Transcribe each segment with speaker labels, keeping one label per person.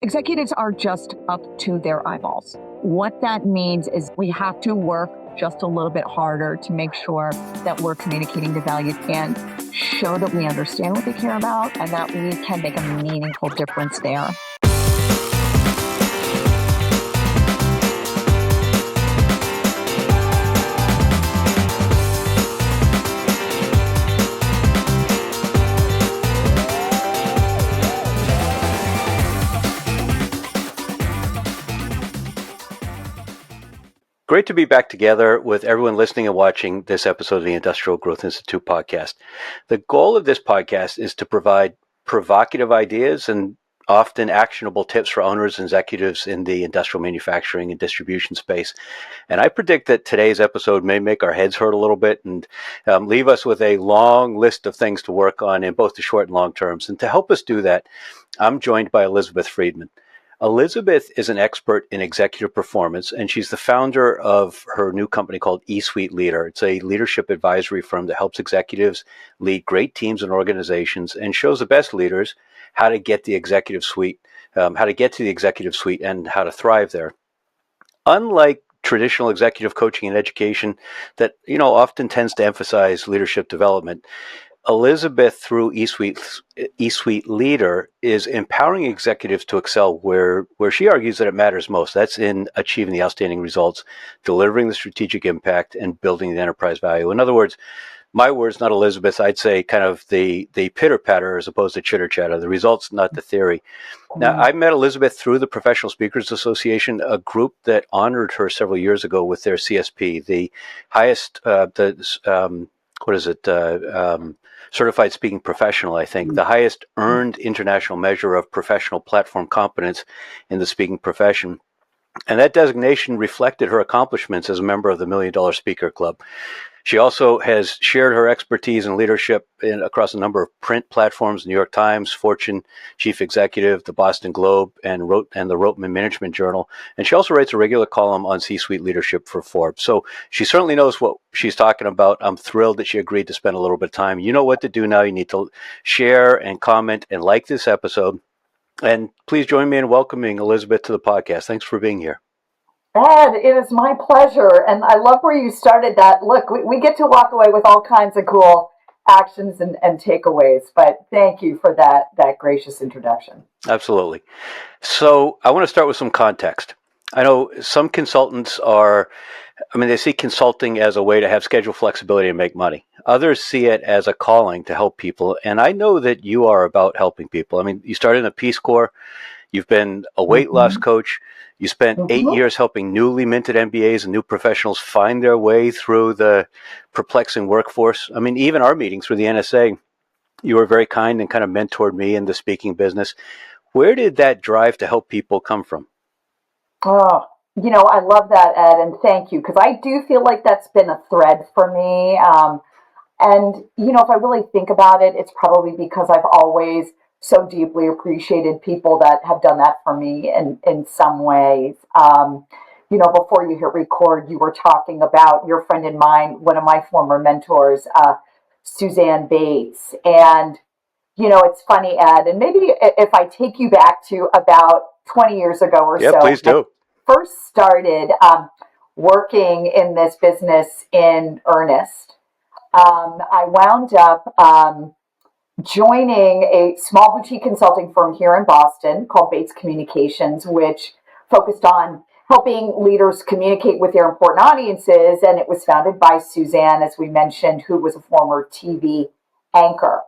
Speaker 1: Executives are just up to their eyeballs. What that means is we have to work just a little bit harder to make sure that we're communicating the value and show that we understand what they care about and that we can make a meaningful difference there.
Speaker 2: Great to be back together with everyone listening and watching this episode of the Industrial Growth Institute podcast. The goal of this podcast is to provide provocative ideas and often actionable tips for owners and executives in the industrial manufacturing and distribution space. And I predict that today's episode may make our heads hurt a little bit and leave us with a long list of things to work on in both the short and long terms. And to help us do that, I'm joined by Elizabeth Freedman. Elizabeth is an expert in executive performance, and she's the founder of her new company called eSuite Leader. It's a leadership advisory firm that helps executives lead great teams and organizations and shows the best leaders how to get the executive suite, how to get to the executive suite and how to thrive there. Unlike traditional executive coaching and education that, often tends to emphasize leadership development, Elizabeth, through eSuite Leader, is empowering executives to excel where she argues that it matters most. That's in achieving the outstanding results, delivering the strategic impact, and building the enterprise value. In other words, my words, not Elizabeth, I'd say kind of the pitter-patter as opposed to chitter-chatter, the results, not the theory. Now, I met Elizabeth through the Professional Speakers Association, a group that honored her several years ago with their CSP, the highest, Certified Speaking Professional, I think, the highest earned international measure of professional platform competence in the speaking profession. And that designation reflected her accomplishments as a member of the $1 Million Speaker Club. She also has shared her expertise in leadership across a number of print platforms, New York Times, Fortune Chief Executive, the Boston Globe, and the Rotman Management Journal. And she also writes a regular column on C-suite leadership for Forbes. So she certainly knows what she's talking about. I'm thrilled that she agreed to spend a little bit of time. You know what to do now. You need to share and comment and like this episode. And please join me in welcoming Elizabeth to the podcast. Thanks for being here.
Speaker 3: Ed, it is my pleasure. And I love where you started that. Look, we get to walk away with all kinds of cool actions and takeaways. But thank you for that gracious introduction.
Speaker 2: Absolutely. So I want to start with some context. I know some consultants they see consulting as a way to have schedule flexibility and make money. Others see it as a calling to help people. And I know that you are about helping people. I mean, you started in the Peace Corp. You've been a weight loss coach. You spent 8 years helping newly minted MBAs and new professionals find their way through the perplexing workforce. I mean, even our meeting through the NSA, you were very kind and kind of mentored me in the speaking business. Where did that drive to help people come from?
Speaker 3: Oh, I love that, Ed, and thank you, because I do feel like that's been a thread for me. If I really think about it, it's probably because I've always so deeply appreciated people that have done that for me in some ways. Before you hit record, you were talking about your friend and mine, one of my former mentors, Suzanne Bates. And, it's funny, Ed, and maybe if I take you back to about 20 years ago or so.
Speaker 2: Yeah, please do.
Speaker 3: I first started working in this business in earnest. I wound up joining a small boutique consulting firm here in Boston called Bates Communications, which focused on helping leaders communicate with their important audiences. And it was founded by Suzanne, as we mentioned, who was a former TV anchor.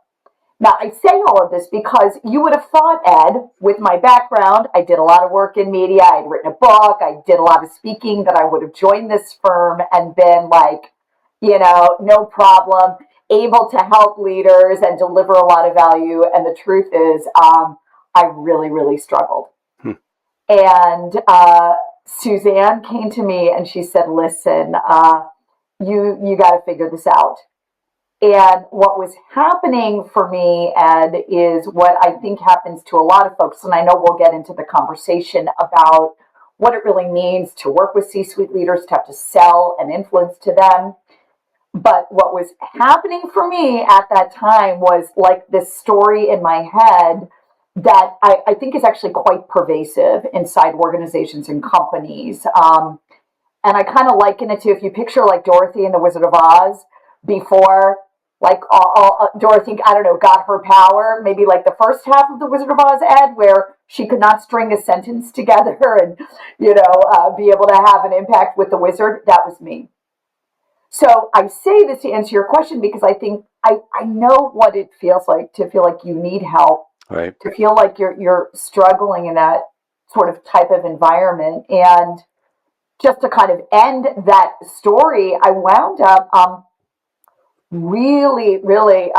Speaker 3: Now, I say all of this because you would have thought, Ed, with my background, I did a lot of work in media, I'd written a book, I did a lot of speaking, that I would have joined this firm and been like, no problem, able to help leaders and deliver a lot of value. And the truth is, I really, really struggled. And Suzanne came to me and she said, listen, you got to figure this out. And what was happening for me, Ed, is what I think happens to a lot of folks. And I know we'll get into the conversation about what it really means to work with C-suite leaders, to have to sell and influence to them. But what was happening for me at that time was like this story in my head that I think is actually quite pervasive inside organizations and companies. And I kind of liken it to, if you picture like Dorothy in The Wizard of Oz before, like Dorothy, I don't know, got her power, maybe like the first half of The Wizard of Oz, Ed, where she could not string a sentence together and, be able to have an impact with the wizard. That was me. So I say this to answer your question because I think I know what it feels like to feel like you need help,
Speaker 2: Right.
Speaker 3: to feel like you're struggling in that sort of type of environment. And just to kind of end that story, I wound up really, really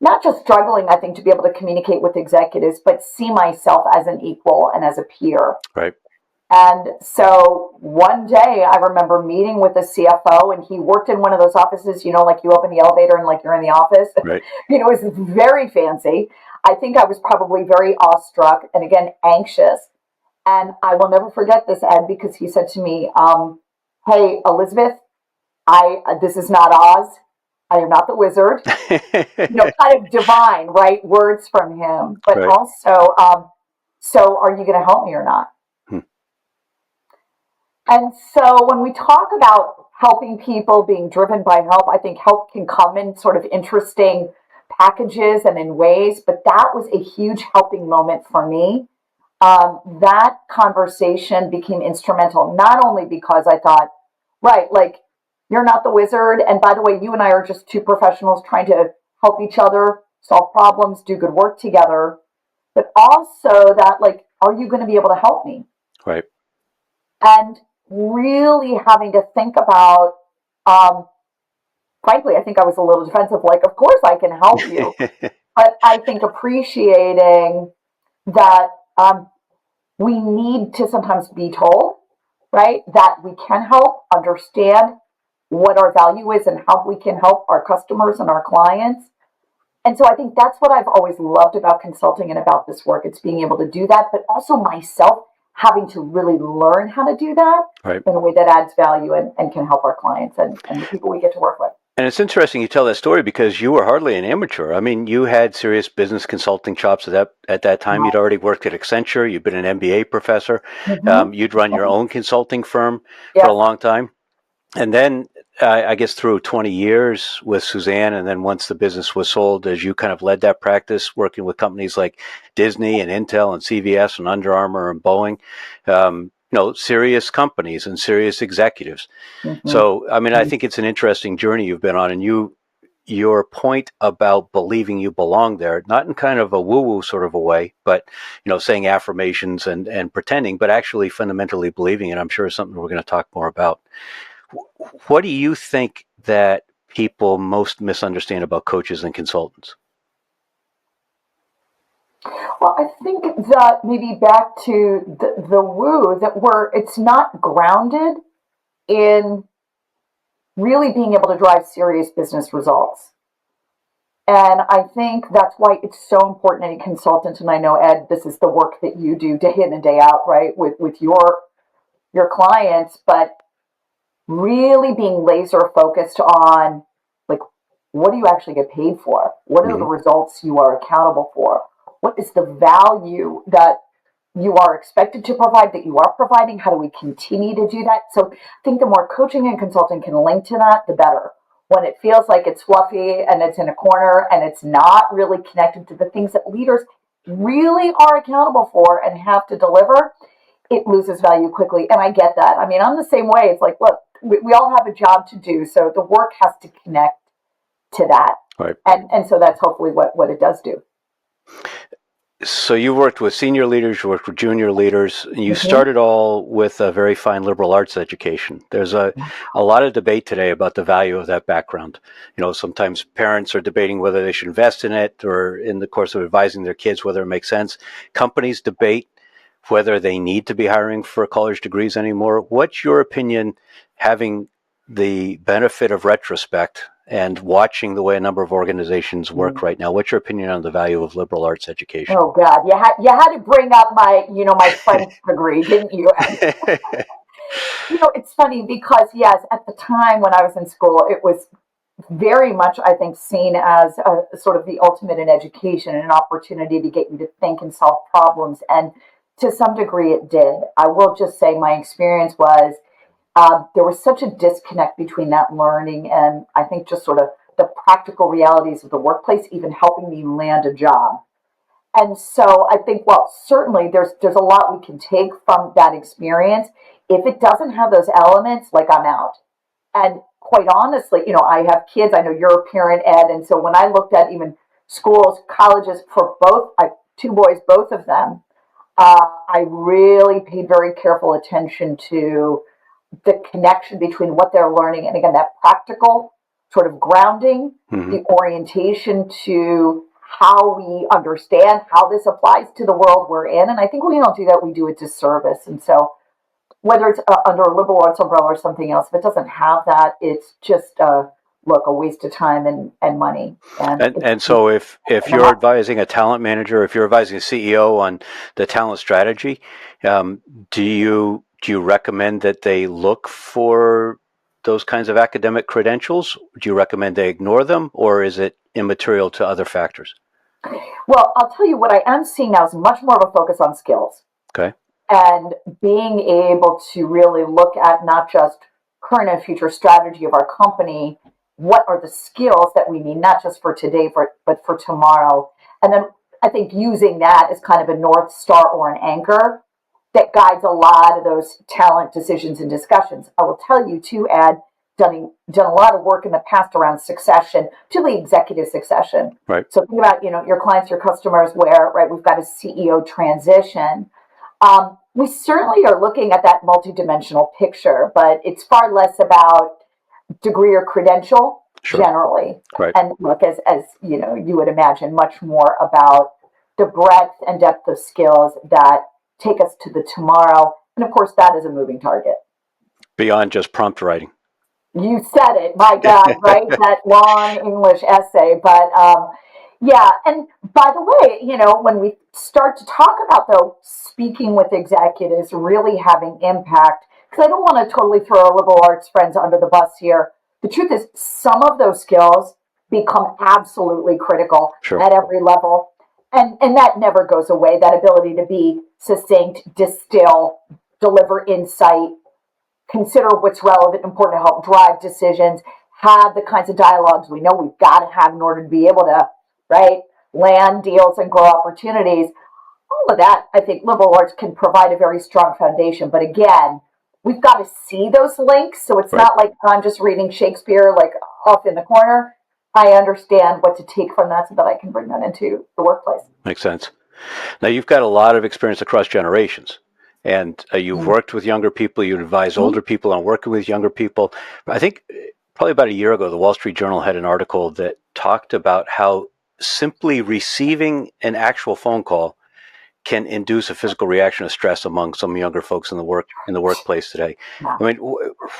Speaker 3: not just struggling, I think, to be able to communicate with executives, but see myself as an equal and as a peer.
Speaker 2: Right.
Speaker 3: And so one day I remember meeting with a CFO, and he worked in one of those offices, like you open the elevator and like you're in the office.
Speaker 2: Right.
Speaker 3: It was very fancy. I think I was probably very awestruck and, again, anxious. And I will never forget this, Ed, because he said to me, hey, Elizabeth, this is not Oz. I am not the wizard. Kind of divine, right? Words from him. But
Speaker 2: Right.
Speaker 3: also, so are you going to help me or not? And so when we talk about helping people, being driven by help, I think help can come in sort of interesting packages and in ways, but that was a huge helping moment for me. That conversation became instrumental, not only because I thought, right, like, you're not the wizard. And by the way, you and I are just two professionals trying to help each other solve problems, do good work together, but also that, like, are you going to be able to help me?
Speaker 2: Right.
Speaker 3: And really having to think about, frankly, I think I was a little defensive, like, of course I can help you. But I think appreciating that we need to sometimes be told, right, that we can help, understand what our value is and how we can help our customers and our clients. And so I think that's what I've always loved about consulting and about this work. It's being able to do that, but also myself having to really learn how to do that
Speaker 2: Right.
Speaker 3: in a way that adds value and can help our clients and the people we get to work with.
Speaker 2: And it's interesting you tell that story because you were hardly an amateur. I mean, you had serious business consulting chops at that time. You'd already worked at Accenture. You'd been an MBA professor. You'd run your own consulting firm for a long time. And then I guess through 20 years with Suzanne, and then once the business was sold, as you kind of led that practice, working with companies like Disney and Intel and CVS and Under Armour and Boeing, serious companies and serious executives. So, I mean, I think it's an interesting journey you've been on, and your point about believing you belong there, not in kind of a woo-woo sort of a way, but, saying affirmations and pretending, but actually fundamentally believing it, I'm sure is something we're going to talk more about. What do you think that people most misunderstand about coaches and consultants?
Speaker 3: Well, I think that maybe back to the woo, that it's not grounded in really being able to drive serious business results. And I think that's why it's so important any consultant, and I know, Ed, this is the work that you do day in and day out, right, with your clients, but really being laser focused on, like, what do you actually get paid for? What are the results you are accountable for? What is the value that you are expected to provide, that you are providing? How do we continue to do that? So I think the more coaching and consulting can link to that, the better. When it feels like it's fluffy and it's in a corner and it's not really connected to the things that leaders really are accountable for and have to deliver, it loses value quickly. And I get that. I mean, I'm the same way. It's like, look, we all have a job to do. So the work has to connect to that.
Speaker 2: Right.
Speaker 3: And so that's hopefully what it does do.
Speaker 2: So you worked with senior leaders, you worked with junior leaders, and you started all with a very fine liberal arts education. There's a lot of debate today about the value of that background. Sometimes parents are debating whether they should invest in it, or in the course of advising their kids whether it makes sense. Companies debate whether they need to be hiring for college degrees anymore. What's your opinion, having the benefit of retrospect and watching the way a number of organizations work right now? What's your opinion on the value of liberal arts education?
Speaker 3: Oh God, you had to bring up my French degree, didn't you? It's funny because, yes, at the time when I was in school, it was very much, I think, seen as a, sort of the ultimate in education and an opportunity to get you to think and solve problems. And to some degree, it did. I will just say my experience was there was such a disconnect between that learning and I think just sort of the practical realities of the workplace, even helping me land a job. And so I think, well, certainly there's a lot we can take from that experience. If it doesn't have those elements, like I'm out. And quite honestly, I have kids. I know you're a parent, Ed. And so when I looked at even schools, colleges for both, I two boys, both of them, I really paid very careful attention to the connection between what they're learning and again, that practical sort of grounding, the orientation to how we understand how this applies to the world we're in. And I think when we don't do that, we do a disservice. And so whether it's under a liberal arts umbrella or something else, if it doesn't have that, it's just a waste of time and money.
Speaker 2: And so if you're advising a talent manager, if you're advising a CEO on the talent strategy, do you recommend that they look for those kinds of academic credentials? Do you recommend they ignore them, or is it immaterial to other factors?
Speaker 3: Well, I'll tell you what I am seeing now is much more of a focus on skills.
Speaker 2: Okay.
Speaker 3: And being able to really look at not just current and future strategy of our company, what are the skills that we need, not just for today, but for tomorrow. And then I think using that as kind of a North Star or an anchor that guides a lot of those talent decisions and discussions. I will tell you too, Ed, done a lot of work in the past around succession, particularly executive succession.
Speaker 2: Right.
Speaker 3: So think about, your clients, your customers where, right, we've got a CEO transition. We certainly are looking at that multidimensional picture, but it's far less about degree or credential generally.
Speaker 2: Right.
Speaker 3: And look, as you would imagine, much more about the breadth and depth of skills that take us to the tomorrow. And of course, that is a moving target.
Speaker 2: Beyond just prompt writing.
Speaker 3: You said it, my God, right? That long English essay. But yeah, and by the way, when we start to talk about, though, speaking with executives, really having impact, because I don't want to totally throw our liberal arts friends under the bus here. The truth is, some of those skills become absolutely critical at every level. And that never goes away, that ability to be succinct, distill, deliver insight, consider what's relevant, important to help drive decisions, have the kinds of dialogues we know we've got to have in order to be able to, right, land deals and grow opportunities. All of that, I think liberal arts can provide a very strong foundation. But again, we've got to see those links. So it's not like I'm just reading Shakespeare like off in the corner. I understand what to take from that so that I can bring that into the workplace.
Speaker 2: Makes sense. Now, you've got a lot of experience across generations, and you've worked with younger people, you advise older people on working with younger people. I think probably about a year ago, the Wall Street Journal had an article that talked about how simply receiving an actual phone call can induce a physical reaction of stress among some younger folks in the workplace today. I mean,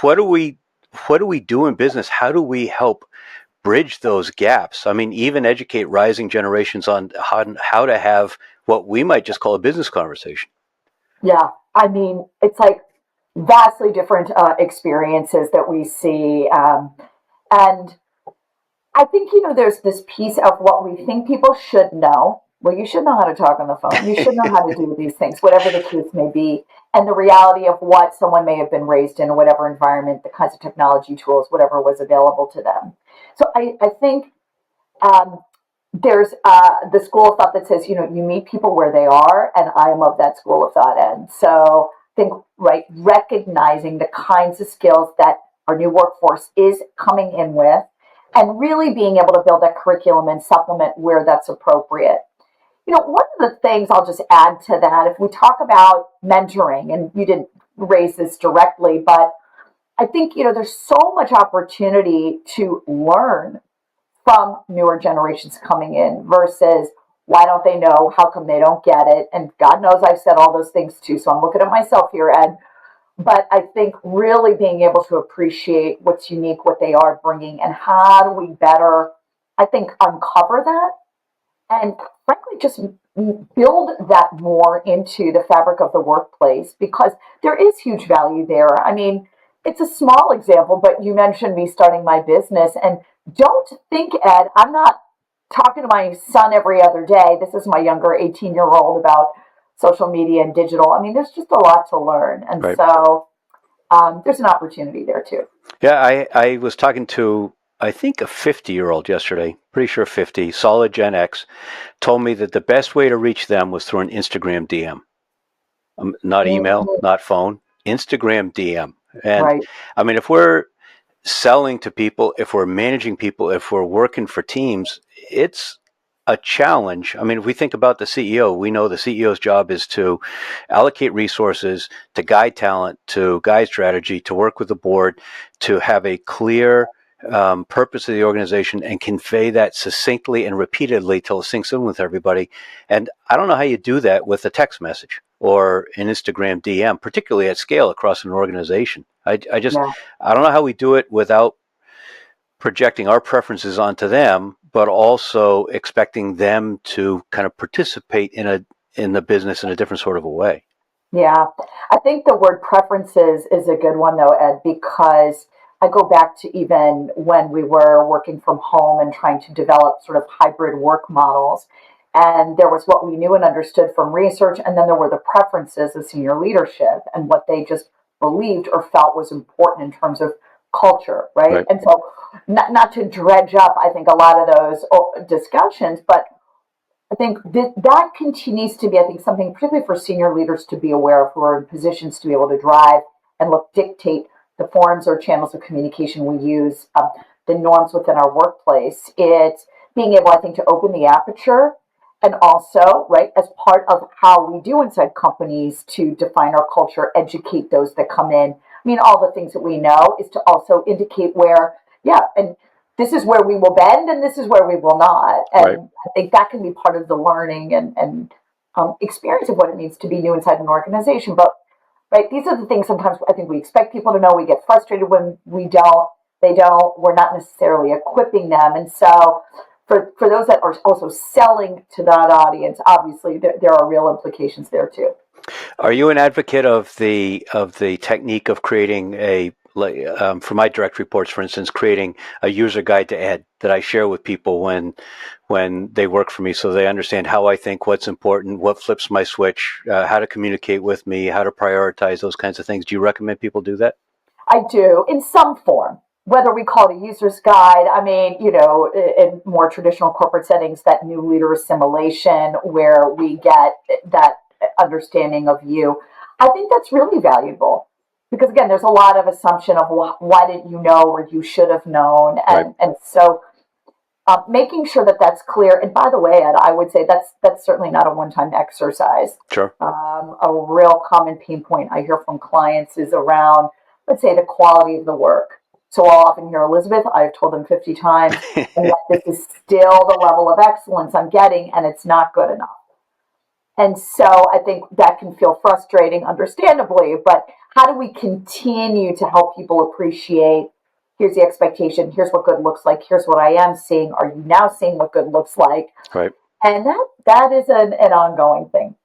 Speaker 2: what do we do in business? How do we help bridge those gaps? I mean, even educate rising generations on how to have what we might just call a business conversation.
Speaker 3: Yeah, I mean, it's like vastly different experiences that we see. And I think, there's this piece of what we think people should know. Well, you should know how to talk on the phone. You should know how to do these things, whatever the case may be. And the reality of what someone may have been raised in, or whatever environment, the kinds of technology tools, whatever was available to them. So I think there's the school of thought that says, you meet people where they are, and I am of that school of thought. And so I think, right, recognizing the kinds of skills that our new workforce is coming in with, and really being able to build that curriculum and supplement where that's appropriate. One of the things I'll just add to that, if we talk about mentoring, and you didn't raise this directly, but I think, there's so much opportunity to learn from newer generations coming in versus why don't they know? How come they don't get it? And God knows I've said all those things too. So I'm looking at myself here, Ed. But I think really being able to appreciate what's unique, what they are bringing, and how do we better, I think, uncover that and frankly just build that more into the fabric of the workplace, because there is huge value there. I mean, it's a small example, but you mentioned me starting my business. And don't think, Ed, I'm not talking to my son every other day. This is my younger 18-year-old about social media and digital. I mean, there's just a lot to learn. And
Speaker 2: Right.
Speaker 3: so there's an opportunity there too.
Speaker 2: Yeah, I was talking to, I think, a 50-year-old yesterday, pretty sure 50, solid Gen X, told me that the best way to reach them was through an Instagram DM. Not email,
Speaker 3: Mhm.
Speaker 2: not phone, Instagram DM. And
Speaker 3: Right.
Speaker 2: I mean, if we're selling to people, if we're managing people, if we're working for teams, it's a challenge. I mean, if we think about the CEO, we know the CEO's job is to allocate resources, to guide talent, to guide strategy, to work with the board, to have a clear purpose of the organization and convey that succinctly and repeatedly till it sinks in with everybody. And I don't know how you do that with a text message or an Instagram DM, particularly at scale across an organization. I just,
Speaker 3: Yeah.
Speaker 2: I don't know how we do it without projecting our preferences onto them, but also expecting them to kind of participate in the business in a different sort of a way.
Speaker 3: Yeah, I think the word preferences is a good one though, Ed, because I go back to even when we were working from home and trying to develop sort of hybrid work models. And there was what we knew and understood from research, and then there were the preferences of senior leadership and what they just believed or felt was important in terms of culture, right?
Speaker 2: Right.
Speaker 3: And so, not to dredge up, I think, a lot of those discussions, but I think that continues to be, I think, something particularly for senior leaders to be aware of who are in positions to be able to drive and dictate the forms or channels of communication we use, the norms within our workplace. It's being able, I think, to open the aperture and also, right, as part of how we do inside companies to define our culture, educate those that come in. I mean, all the things that we know is to also indicate where, yeah, and this is where we will bend and this is where we will not.
Speaker 2: Right.
Speaker 3: And I think that can be part of the learning and experience of what it means to be new inside an organization. But right, these are the things sometimes I think we expect people to know. We get frustrated when we don't, they don't, we're not necessarily equipping them. And so for those that are also selling to that audience, obviously there are real implications there too.
Speaker 2: Are you an advocate of the technique of creating for my direct reports, for instance, creating a user guide to Ed that I share with people when they work for me, so they understand how I think, what's important, what flips my switch, how to communicate with me, how to prioritize those kinds of things? Do you recommend people do that?
Speaker 3: I do in some form, whether we call it a user's guide. I mean, in more traditional corporate settings, that new leader assimilation where we get that understanding of you. I think that's really valuable because again, there's a lot of assumption of why didn't you know or you should have known,
Speaker 2: Right.
Speaker 3: and so making sure that that's clear. And by the way, Ed, I would say that's certainly not a one-time exercise.
Speaker 2: Sure.
Speaker 3: A real common pain point I hear from clients is around, let's say, the quality of the work. So I'll often hear, Elizabeth, I've told them 50 times, and yet this is still the level of excellence I'm getting, and it's not good enough. And so I think that can feel frustrating, understandably, but how do we continue to help people appreciate, here's the expectation, here's what good looks like, here's what I am seeing, are you now seeing what good looks like?
Speaker 2: Right.
Speaker 3: And that is an ongoing thing.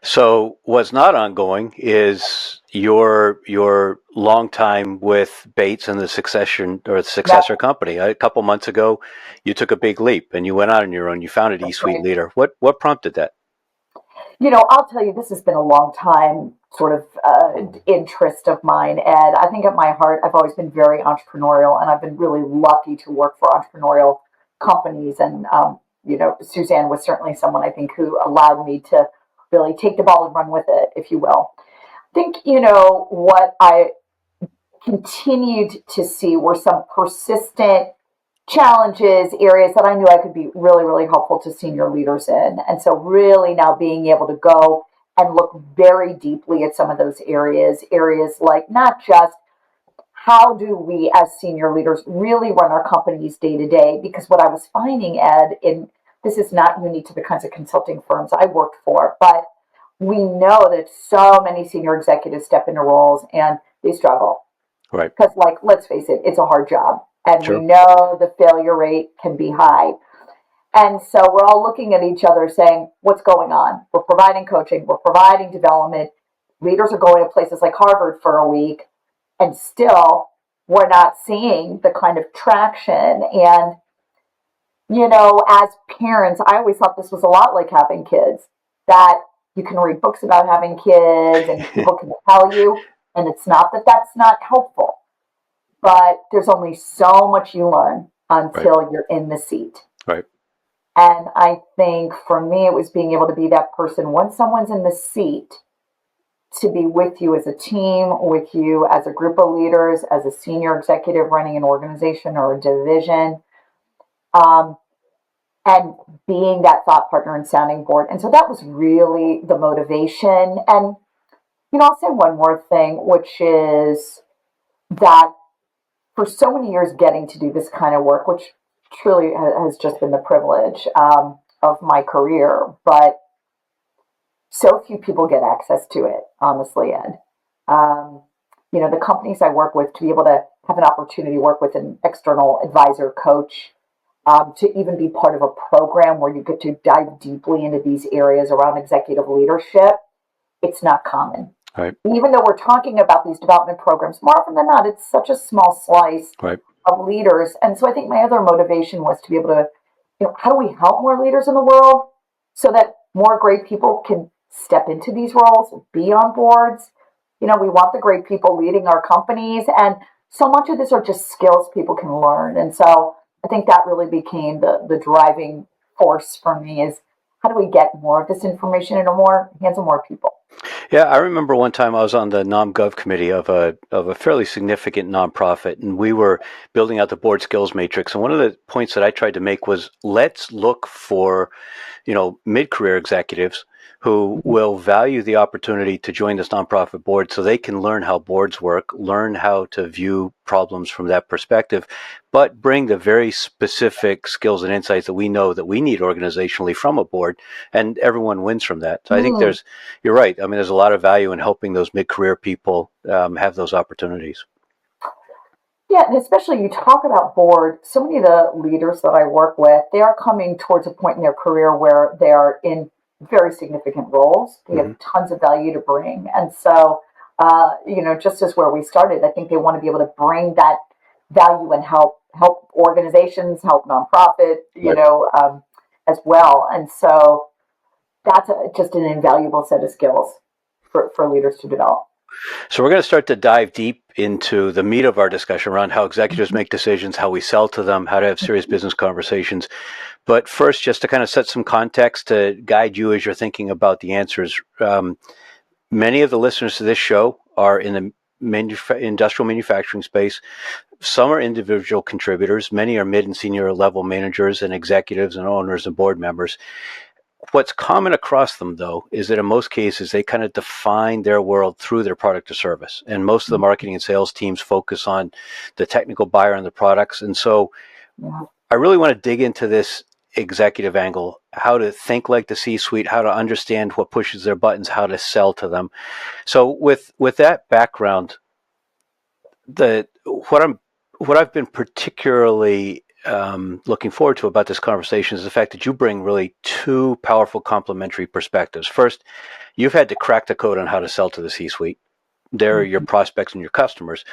Speaker 2: So what's not ongoing is your long time with Bates and the successor company. A couple months ago, you took a big leap and you went out on your own. You founded eSuite
Speaker 3: Right.
Speaker 2: Leader. What prompted that?
Speaker 3: I'll tell you, this has been a long time sort of interest of mine, Ed. I think at my heart, I've always been very entrepreneurial, and I've been really lucky to work for entrepreneurial companies. And, Suzanne was certainly someone I think who allowed me to really take the ball and run with it, if you will. I think, what I continued to see were some persistent challenges, areas that I knew I could be really, really helpful to senior leaders in. And so really now being able to go and look very deeply at some of those areas like not just how do we as senior leaders really run our companies day to day, because what I was finding, Ed, in this is not unique to the kinds of consulting firms I worked for, but we know that so many senior executives step into roles and they struggle.
Speaker 2: Right.
Speaker 3: Because, let's face it, it's a hard job. And
Speaker 2: Sure.
Speaker 3: we know the failure rate can be high. And so we're all looking at each other saying, what's going on? We're providing coaching, we're providing development. Leaders are going to places like Harvard for a week. And still, we're not seeing the kind of traction. And, as parents, I always thought this was a lot like having kids, that you can read books about having kids and people can tell you, and it's not that that's not helpful, but there's only so much you learn until you're in the seat.
Speaker 2: Right.
Speaker 3: And I think for me, it was being able to be that person once someone's in the seat, to be with you as a team, with you as a group of leaders, as a senior executive running an organization or a division, and being that thought partner and sounding board. And so that was really the motivation. And, I'll say one more thing, which is that for so many years getting to do this kind of work, which truly has just been the privilege of my career, but so few people get access to it, honestly, Ed. The companies I work with, to be able to have an opportunity to work with an external advisor, coach, to even be part of a program where you get to dive deeply into these areas around executive leadership, it's not common.
Speaker 2: Right.
Speaker 3: Even though we're talking about these development programs, more often than not, it's such a small slice of leaders. And so I think my other motivation was to be able to, how do we help more leaders in the world so that more great people can step into these roles, be on boards? We want the great people leading our companies. And so much of this are just skills people can learn. And so I think that really became the driving force for me, is how do we get more of this information into more hands of more people?
Speaker 2: Yeah, I remember one time I was on the Nom-Gov committee of a fairly significant nonprofit, and we were building out the board skills matrix. And one of the points that I tried to make was, let's look for, mid-career executives who will value the opportunity to join this nonprofit board so they can learn how boards work, learn how to view problems from that perspective, but bring the very specific skills and insights that we know that we need organizationally from a board, and everyone wins from that. So I think you're right. I mean, there's a lot of value in helping those mid-career people have those opportunities.
Speaker 3: Yeah, and especially you talk about board, so many of the leaders that I work with, they are coming towards a point in their career where they are in very significant roles. They have tons of value to bring. And so, just as where we started, I think they want to be able to bring that value and help organizations, help nonprofit, as well. And so that's just an invaluable set of skills for leaders to develop.
Speaker 2: So we're going to start to dive deep into the meat of our discussion around how executives make decisions, how we sell to them, how to have serious business conversations. But first, just to kind of set some context to guide you as you're thinking about the answers, many of the listeners to this show are in the industrial manufacturing space. Some are individual contributors. Many are mid and senior level managers and executives and owners and board members. What's common across them, though, is that in most cases, they kind of define their world through their product or service. And most of the marketing and sales teams focus on the technical buyer and the products. And so I really want to dig into this executive angle, how to think like the C-suite, how to understand what pushes their buttons, how to sell to them. So with that background, what I've been particularly looking forward to about this conversation is the fact that you bring really two powerful complementary perspectives. First, you've had to crack the code on how to sell to the C-suite. They're your prospects and your customers.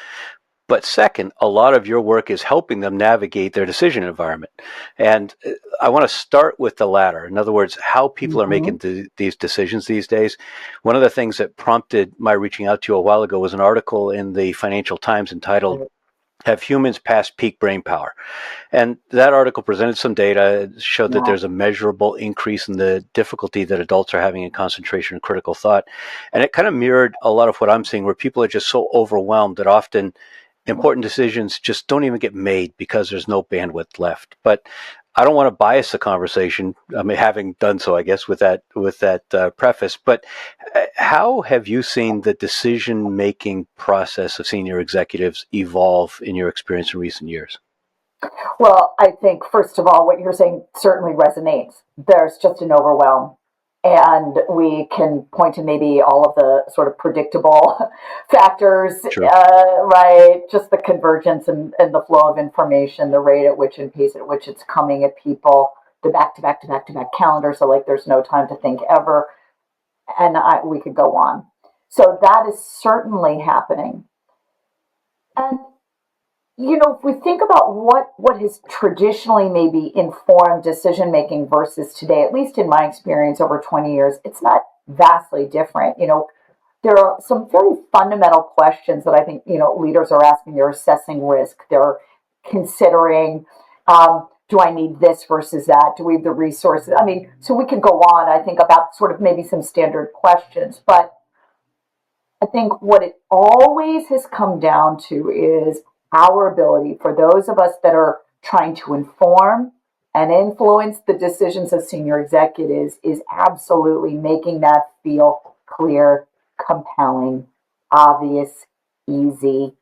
Speaker 2: But second, a lot of your work is helping them navigate their decision environment. And I want to start with the latter. In other words, how people are making these decisions these days. One of the things that prompted my reaching out to you a while ago was an article in the Financial Times entitled, "Have Humans Passed Peak Brain Power?" And that article presented some data, showed that there's a measurable increase in the difficulty that adults are having in concentration and critical thought. And it kind of mirrored a lot of what I'm seeing, where people are just so overwhelmed that often important decisions just don't even get made because there's no bandwidth left. But I don't want to bias the conversation. I mean, having done so, I guess, with that preface. But how have you seen the decision-making process of senior executives evolve in your experience in recent years?
Speaker 3: Well, I think, first of all, what you're saying certainly resonates. There's just an overwhelm. And we can point to maybe all of the sort of predictable factors, right? Just the convergence and the flow of information, the rate at which and pace at which it's coming at people, the back-to-back calendar. So like there's no time to think ever. And we could go on. So that is certainly happening. And if we think about what has traditionally maybe informed decision making versus today, at least in my experience over 20 years, it's not vastly different. There are some very fundamental questions that I think leaders are asking. They're assessing risk. They're considering, do I need this versus that? Do we have the resources? I mean, so we could go on, I think, about sort of maybe some standard questions. But I think what it always has come down to is our ability, for those of us that are trying to inform and influence the decisions of senior executives, is absolutely making that feel clear, compelling, obvious, easy.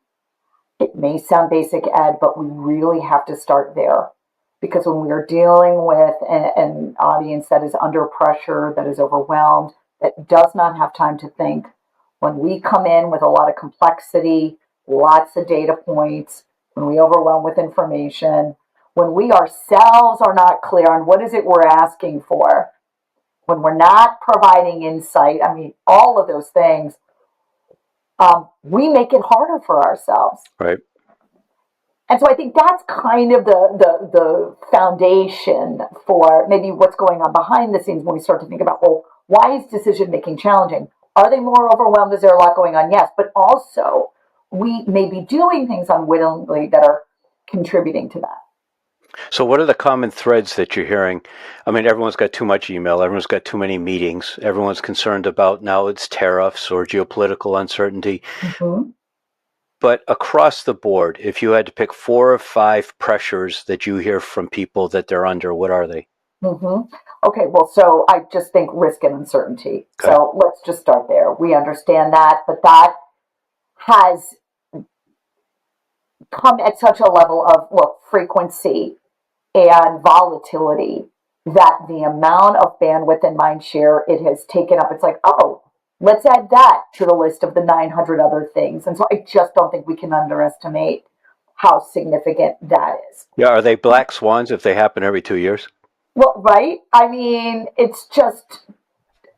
Speaker 3: It may sound basic, Ed, but we really have to start there. Because when we are dealing with an audience that is under pressure, that is overwhelmed, that does not have time to think, when we come in with a lot of complexity, lots of data points, when we overwhelm with information, when we ourselves are not clear on what is it we're asking for, when we're not providing insight, I mean, all of those things, we make it harder for ourselves.
Speaker 2: Right.
Speaker 3: And so I think that's kind of the foundation for maybe what's going on behind the scenes when we start to think about, well, why is decision making challenging? Are they more overwhelmed? Is there a lot going on? Yes, but also we may be doing things unwittingly that are contributing to that.
Speaker 2: So what are the common threads that you're hearing? I mean, everyone's got too much email. Everyone's got too many meetings. Everyone's concerned about now it's tariffs or geopolitical uncertainty.
Speaker 3: Mm-hmm.
Speaker 2: But across the board, if you had to pick 4 or 5 pressures that you hear from people that they're under, what are they?
Speaker 3: Mm-hmm. Okay, well, so I just think risk and uncertainty. Okay. So let's just start there. We understand that, but that has come at such a level of frequency and volatility that the amount of bandwidth and mind share it has taken up, it's like, oh, let's add that to the list of the 900 other things. And so I just don't think we can underestimate how significant that is.
Speaker 2: Yeah, are they black swans if they happen every 2 years?
Speaker 3: Well, right. I mean, it's just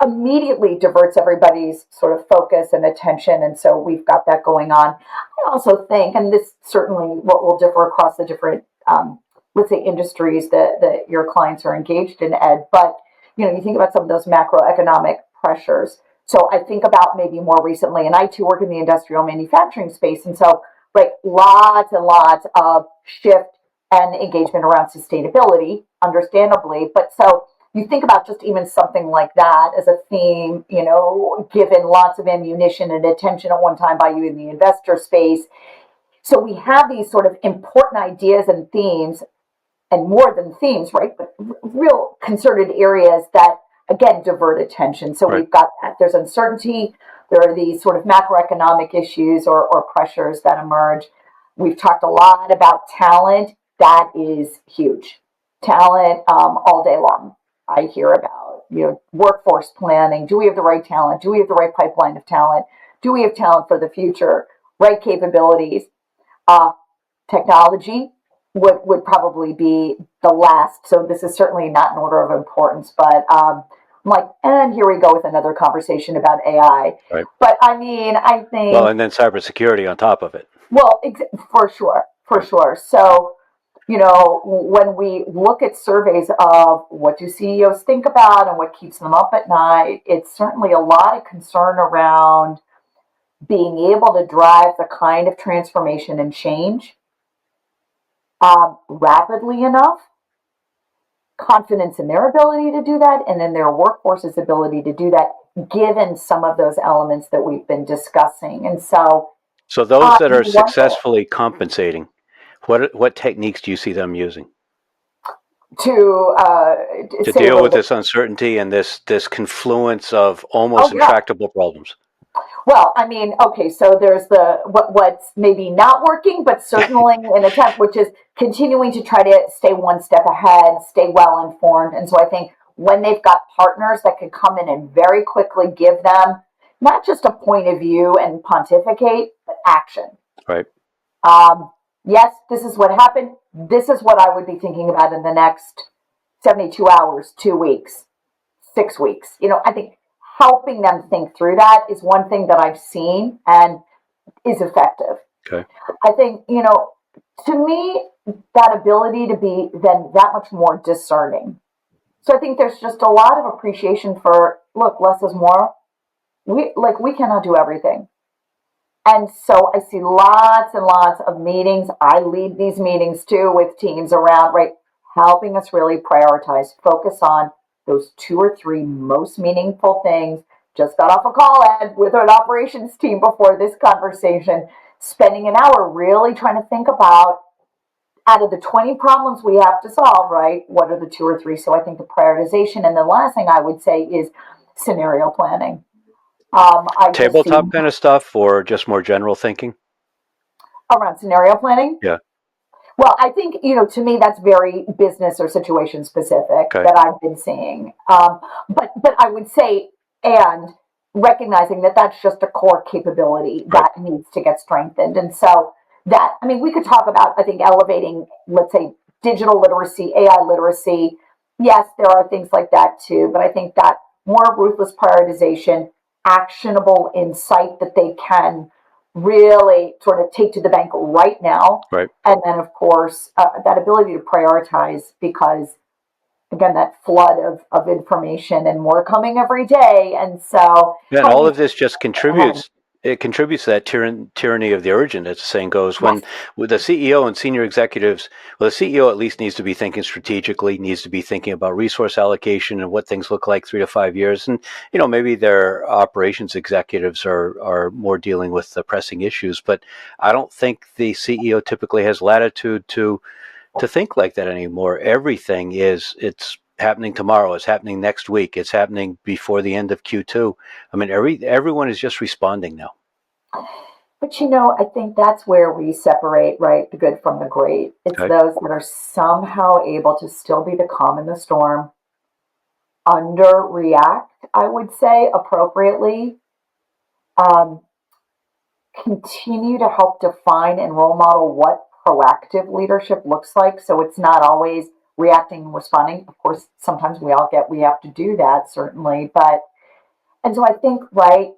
Speaker 3: immediately diverts everybody's sort of focus and attention. And so we've got that going on. I also think, and this certainly what will differ across the different, let's say, industries that your clients are engaged in, Ed, but, you think about some of those macroeconomic pressures. So I think about maybe more recently, and I too work in the industrial manufacturing space. And so, right, lots and lots of shift and engagement around sustainability, understandably. But so you think about just even something like that as a theme, given lots of ammunition and attention at one time by you in the investor space. So we have these sort of important ideas and themes, and more than themes, right? But real concerted areas that, again, divert attention. So We've got that. There's uncertainty. There are these sort of macroeconomic issues or pressures that emerge. We've talked a lot about talent. That is huge. Talent all day long. I hear about, workforce planning. Do we have the right talent? Do we have the right pipeline of talent? Do we have talent for the future? Right capabilities? Technology would probably be the last. So this is certainly not in order of importance, but I'm like, and here we go with another conversation about AI.
Speaker 2: Right.
Speaker 3: But I mean, I think...
Speaker 2: Well, and then cybersecurity on top of it.
Speaker 3: Well, for sure. So, when we look at surveys of what do CEOs think about and what keeps them up at night, it's certainly a lot of concern around being able to drive the kind of transformation and change rapidly enough, confidence in their ability to do that, and in their workforce's ability to do that, given some of those elements that we've been discussing. And so
Speaker 2: those that are successfully compensating, what techniques do you see them using
Speaker 3: to
Speaker 2: deal with this uncertainty and this confluence of almost intractable problems?
Speaker 3: Well, I mean, okay, so there's what's maybe not working, but certainly an attempt, which is continuing to try to stay one step ahead, stay well informed. And so I think when they've got partners that can come in and very quickly give them not just a point of view and pontificate, but action.
Speaker 2: Right.
Speaker 3: Yes, this is what happened. This is what I would be thinking about in the next 72 hours, 2 weeks, 6 weeks. I think helping them think through that is one thing that I've seen and is effective.
Speaker 2: Okay.
Speaker 3: I think, to me, that ability to be then that much more discerning. So I think there's just a lot of appreciation for, look, less is more. We cannot do everything. And so I see lots and lots of meetings. I lead these meetings too with teams around, right, helping us really prioritize, focus on those 2 or 3 most meaningful things. Just got off a call, Ed, with an operations team before this conversation, spending an hour really trying to think about, out of the 20 problems we have to solve, right, what are the 2 or 3? So I think the prioritization. And the last thing I would say is scenario planning. I just see
Speaker 2: Tabletop kind of stuff, or just more general thinking?
Speaker 3: around scenario planning.
Speaker 2: Yeah.
Speaker 3: Well, I think, to me, that's very business or situation specific
Speaker 2: Okay.
Speaker 3: that I've been seeing. But I would say, and recognizing that that's just a core capability
Speaker 2: Right.
Speaker 3: that needs to get strengthened. And so we could talk about, I think, elevating, let's say, digital literacy, AI literacy. Yes, there are things like that too. But I think that more ruthless prioritization, actionable insight that they can really sort of take to the bank right now.
Speaker 2: Right.
Speaker 3: And then, of course, that ability to prioritize, because, again, that flood of information and more coming every day. And so,
Speaker 2: Yeah, and
Speaker 3: how do
Speaker 2: all
Speaker 3: we
Speaker 2: of this just contributes. It contributes to that tyranny of the urgent, as the saying goes. When
Speaker 3: yes,
Speaker 2: with the CEO and senior executives, well, the CEO at least needs to be thinking strategically, needs to be thinking about resource allocation and what things look like 3 to 5 years. And maybe their operations executives are more dealing with the pressing issues. But I don't think the CEO typically has latitude to think like that anymore. Everything it's happening tomorrow, it's happening next week, it's happening before the end of Q2. I mean, everyone is just responding now.
Speaker 3: but I think that's where we separate, right, the good from the great. It's
Speaker 2: Okay.
Speaker 3: those that are somehow able to still be the calm in the storm, underreact, I would say, appropriately, um, continue to help define and role model what proactive leadership looks like. So it's not always reacting and responding. Of course, sometimes we have to do that, certainly. And so I think, right,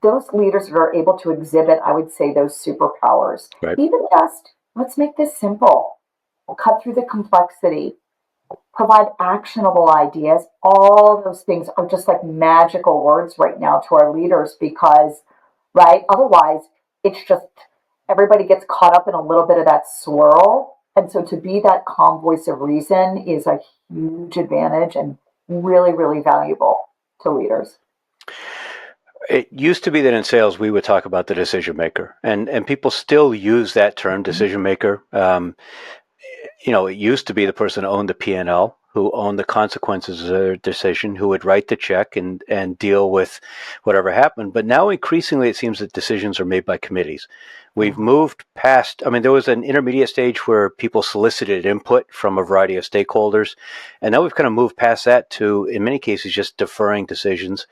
Speaker 3: those leaders that are able to exhibit, I would say, those superpowers,
Speaker 2: Right.
Speaker 3: even just, let's make this simple, cut through the complexity, provide actionable ideas. All those things are just like magical words right now to our leaders, because, right, otherwise it's just everybody gets caught up in a little bit of that swirl. And so to be that calm voice of reason is a huge advantage and really, really valuable to leaders.
Speaker 2: It used to be that in sales we would talk about the decision maker, and people still use that term, decision maker. It used to be the person who owned the P&L, who owned the consequences of their decision, who would write the check and deal with whatever happened. But now increasingly it seems that decisions are made by committees. We've moved past, there was an intermediate stage where people solicited input from a variety of stakeholders. And now we've kind of moved past that to, in many cases, just deferring decisions,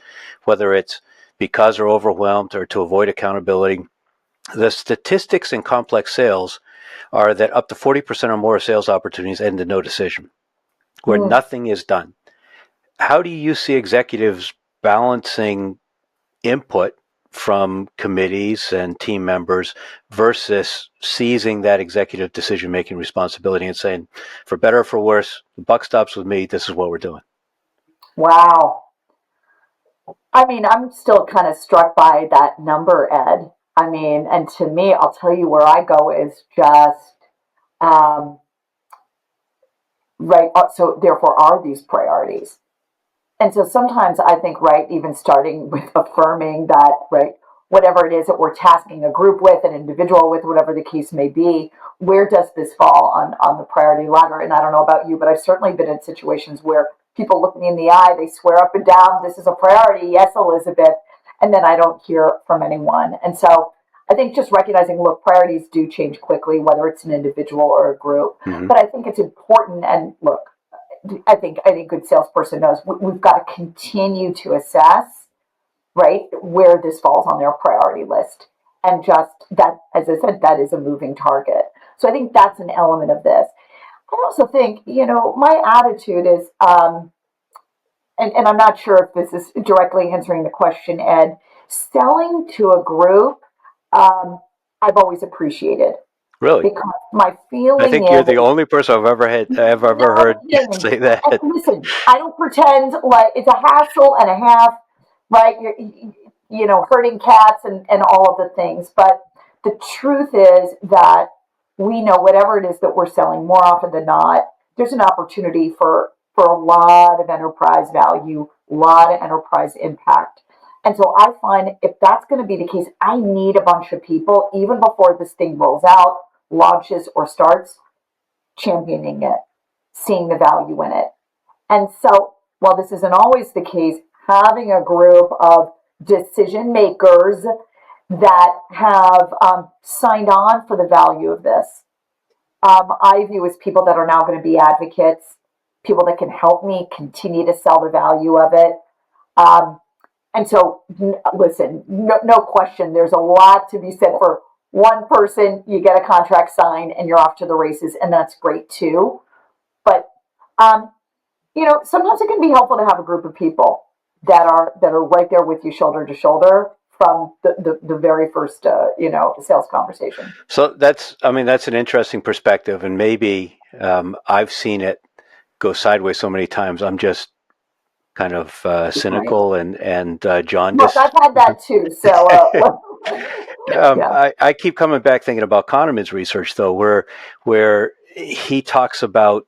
Speaker 2: whether it's because they're overwhelmed or to avoid accountability. The statistics in complex sales are that up to 40% or more of sales opportunities end in no decision, where nothing is done. How do you see executives balancing input from committees and team members versus seizing that executive decision-making responsibility and saying, for better or for worse, the buck stops with me, this is what we're doing?
Speaker 3: Wow. I'm still kind of struck by that number, Ed. And to me, I'll tell you where I go is just, um, right. So therefore are these priorities. And so sometimes I think, right, even starting with affirming that, right, whatever it is that we're tasking a group with, an individual with, whatever the case may be, where does this fall on the priority ladder? And I don't know about you, but I've certainly been in situations where people look me in the eye, they swear up and down, this is a priority, yes, Elizabeth, and then I don't hear from anyone. And so I think just recognizing, look, priorities do change quickly, whether it's an individual or a group.
Speaker 2: Mm-hmm.
Speaker 3: But I think it's important, and look, I think a good salesperson knows we've got to continue to assess, right, where this falls on their priority list. And just that, as I said, that is a moving target. So I think that's an element of this. I also think, my attitude is, and I'm not sure if this is directly answering the question, Ed, selling to a group, I've always appreciated.
Speaker 2: Really?
Speaker 3: Because my
Speaker 2: I
Speaker 3: feeling
Speaker 2: think you're
Speaker 3: is,
Speaker 2: the only person I've ever
Speaker 3: no
Speaker 2: heard
Speaker 3: kidding.
Speaker 2: say that.
Speaker 3: And listen, I don't pretend like it's a hassle and a half, right? You're herding cats and all of the things. But the truth is that we know whatever it is that we're selling, more often than not, there's an opportunity for a lot of enterprise value, a lot of enterprise impact. And so I find if that's going to be the case, I need a bunch of people, even before this thing rolls out, launches, or starts, championing it, seeing the value in it. And so, while this isn't always the case, having a group of decision makers that have signed on for the value of this, I view as people that are now going to be advocates, people that can help me continue to sell the value of it. Um, and so, listen, no question, there's a lot to be said for one person. You get a contract signed and you're off to the races, and that's great too. But um, sometimes it can be helpful to have a group of people that are right there with you, shoulder to shoulder, from the very first sales conversation.
Speaker 2: So that's an interesting perspective, and maybe I've seen it go sideways so many times. I'm just kind of
Speaker 3: Right.
Speaker 2: cynical and
Speaker 3: Look,
Speaker 2: jaundiced.
Speaker 3: I've had that too. So, yeah,
Speaker 2: I keep coming back thinking about Kahneman's research, though, where he talks about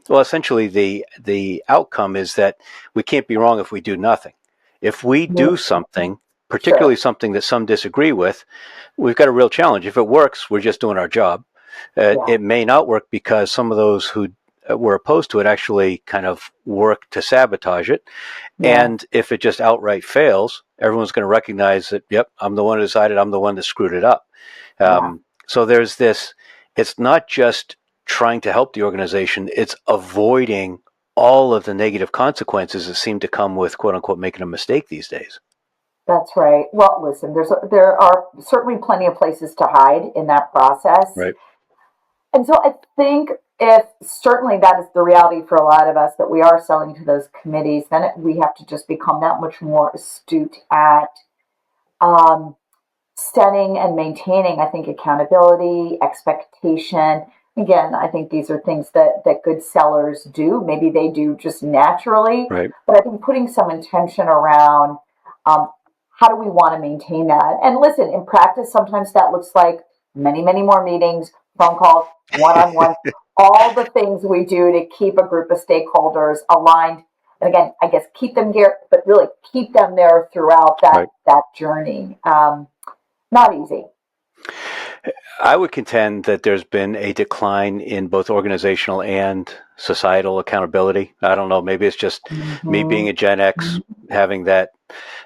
Speaker 2: essentially the outcome is that we can't be wrong if we do nothing. If we do something, particularly
Speaker 3: sure.
Speaker 2: something that some disagree with, we've got a real challenge. If it works, we're just doing our job.
Speaker 3: Yeah,
Speaker 2: It may not work because some of those who were opposed to it actually kind of work to sabotage it.
Speaker 3: yeah,
Speaker 2: And if it just outright fails, everyone's going to recognize that, yep, I'm the one who decided, I'm the one that screwed it up.
Speaker 3: yeah.
Speaker 2: So there's this, it's not just trying to help the organization, it's avoiding all of the negative consequences that seem to come with, quote unquote, making a mistake these days.
Speaker 3: That's right. Well, listen, there are certainly plenty of places to hide in that process.
Speaker 2: Right.
Speaker 3: And so I think if certainly that is the reality for a lot of us that we are selling to those committees, then we have to just become that much more astute at um, setting and maintaining, I think, accountability, expectation. Again, I think these are things that good sellers do. Maybe they do just naturally,
Speaker 2: Right.
Speaker 3: but I think putting some intention around um, how do we want to maintain that? And listen, in practice, sometimes that looks like many, many more meetings, phone calls, one-on-one, all the things we do to keep a group of stakeholders aligned. And again, I guess keep them here, but really keep them there throughout
Speaker 2: Right.
Speaker 3: that journey. Not easy.
Speaker 2: I would contend that there's been a decline in both organizational and societal accountability. I don't know. Maybe it's just me being a Gen X, having that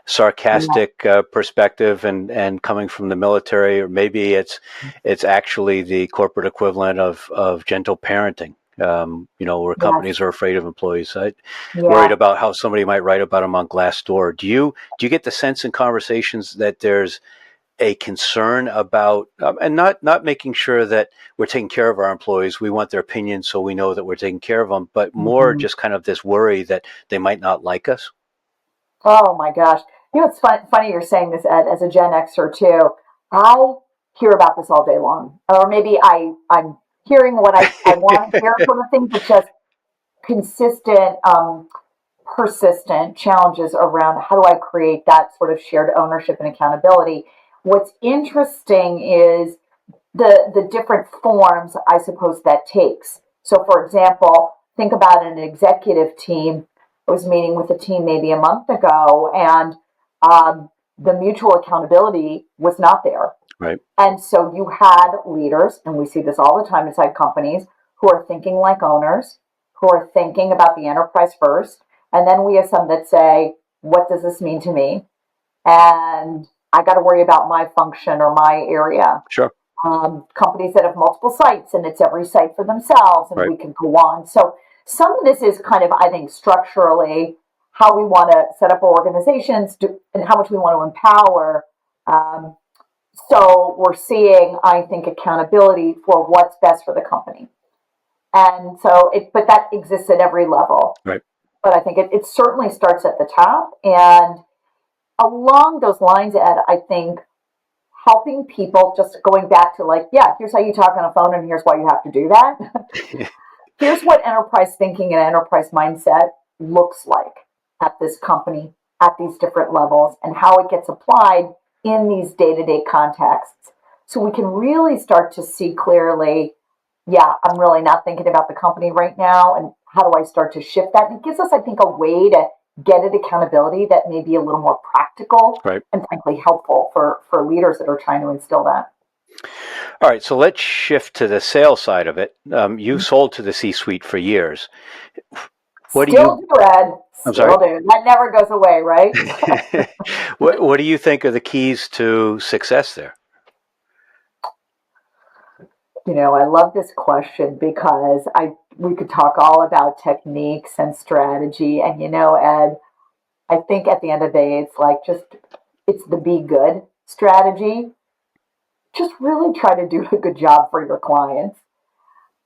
Speaker 2: sarcastic perspective and coming from the military, or maybe it's actually the corporate equivalent of gentle parenting. Where companies are afraid of employees. Worried
Speaker 3: Yeah.
Speaker 2: about how somebody might write about them on Glassdoor. Do you get the sense in conversations that there's a concern about and not making sure that we're taking care of our employees? We want their opinion so we know that we're taking care of them, but more
Speaker 3: Mhm.
Speaker 2: just kind of this worry that they might not like us.
Speaker 3: Oh my gosh. It's funny you're saying this, Ed, as a Gen Xer too. I hear about this all day long. Or maybe I'm hearing what I want to hear from the things, but just consistent, persistent challenges around how do I create that sort of shared ownership and accountability. What's interesting is the different forms, I suppose, that takes. So, for example, think about an executive team. I was meeting with a team maybe a month ago, and the mutual accountability was not there.
Speaker 2: Right.
Speaker 3: And so you had leaders, and we see this all the time inside companies, who are thinking like owners, who are thinking about the enterprise first. And then we have some that say, what does this mean to me? And I got to worry about my function or my area.
Speaker 2: Sure.
Speaker 3: Companies that have multiple sites and it's every site for themselves, and
Speaker 2: Right.
Speaker 3: we can go on. So some of this is kind of, I think, structurally how we want to set up our organizations and how much we want to empower. Um, so we're seeing, I think, accountability for what's best for the company. And so but that exists at every level.
Speaker 2: Right.
Speaker 3: But I think it certainly starts at the top. And along those lines, Ed, I think helping people, just going back to like, yeah, here's how you talk on a phone and here's why you have to do that. Here's what enterprise thinking and enterprise mindset looks like at this company, at these different levels, and how it gets applied in these day-to-day contexts. So we can really start to see clearly, yeah, I'm really not thinking about the company right now, and how do I start to shift that? And it gives us, I think, a way to get at accountability that may be a little more practical
Speaker 2: Right.
Speaker 3: and frankly helpful for leaders that are trying to instill that.
Speaker 2: All right, so let's shift to the sales side of it. You sold to the C-suite for years. What
Speaker 3: Still do, Ed.
Speaker 2: I'm
Speaker 3: Still
Speaker 2: sorry?
Speaker 3: do. That never goes away, right?
Speaker 2: What do you think are the keys to success there?
Speaker 3: I love this question because we could talk all about techniques and strategy. And Ed, I think at the end of the day, it's the be good strategy. Just really try to do a good job for your clients.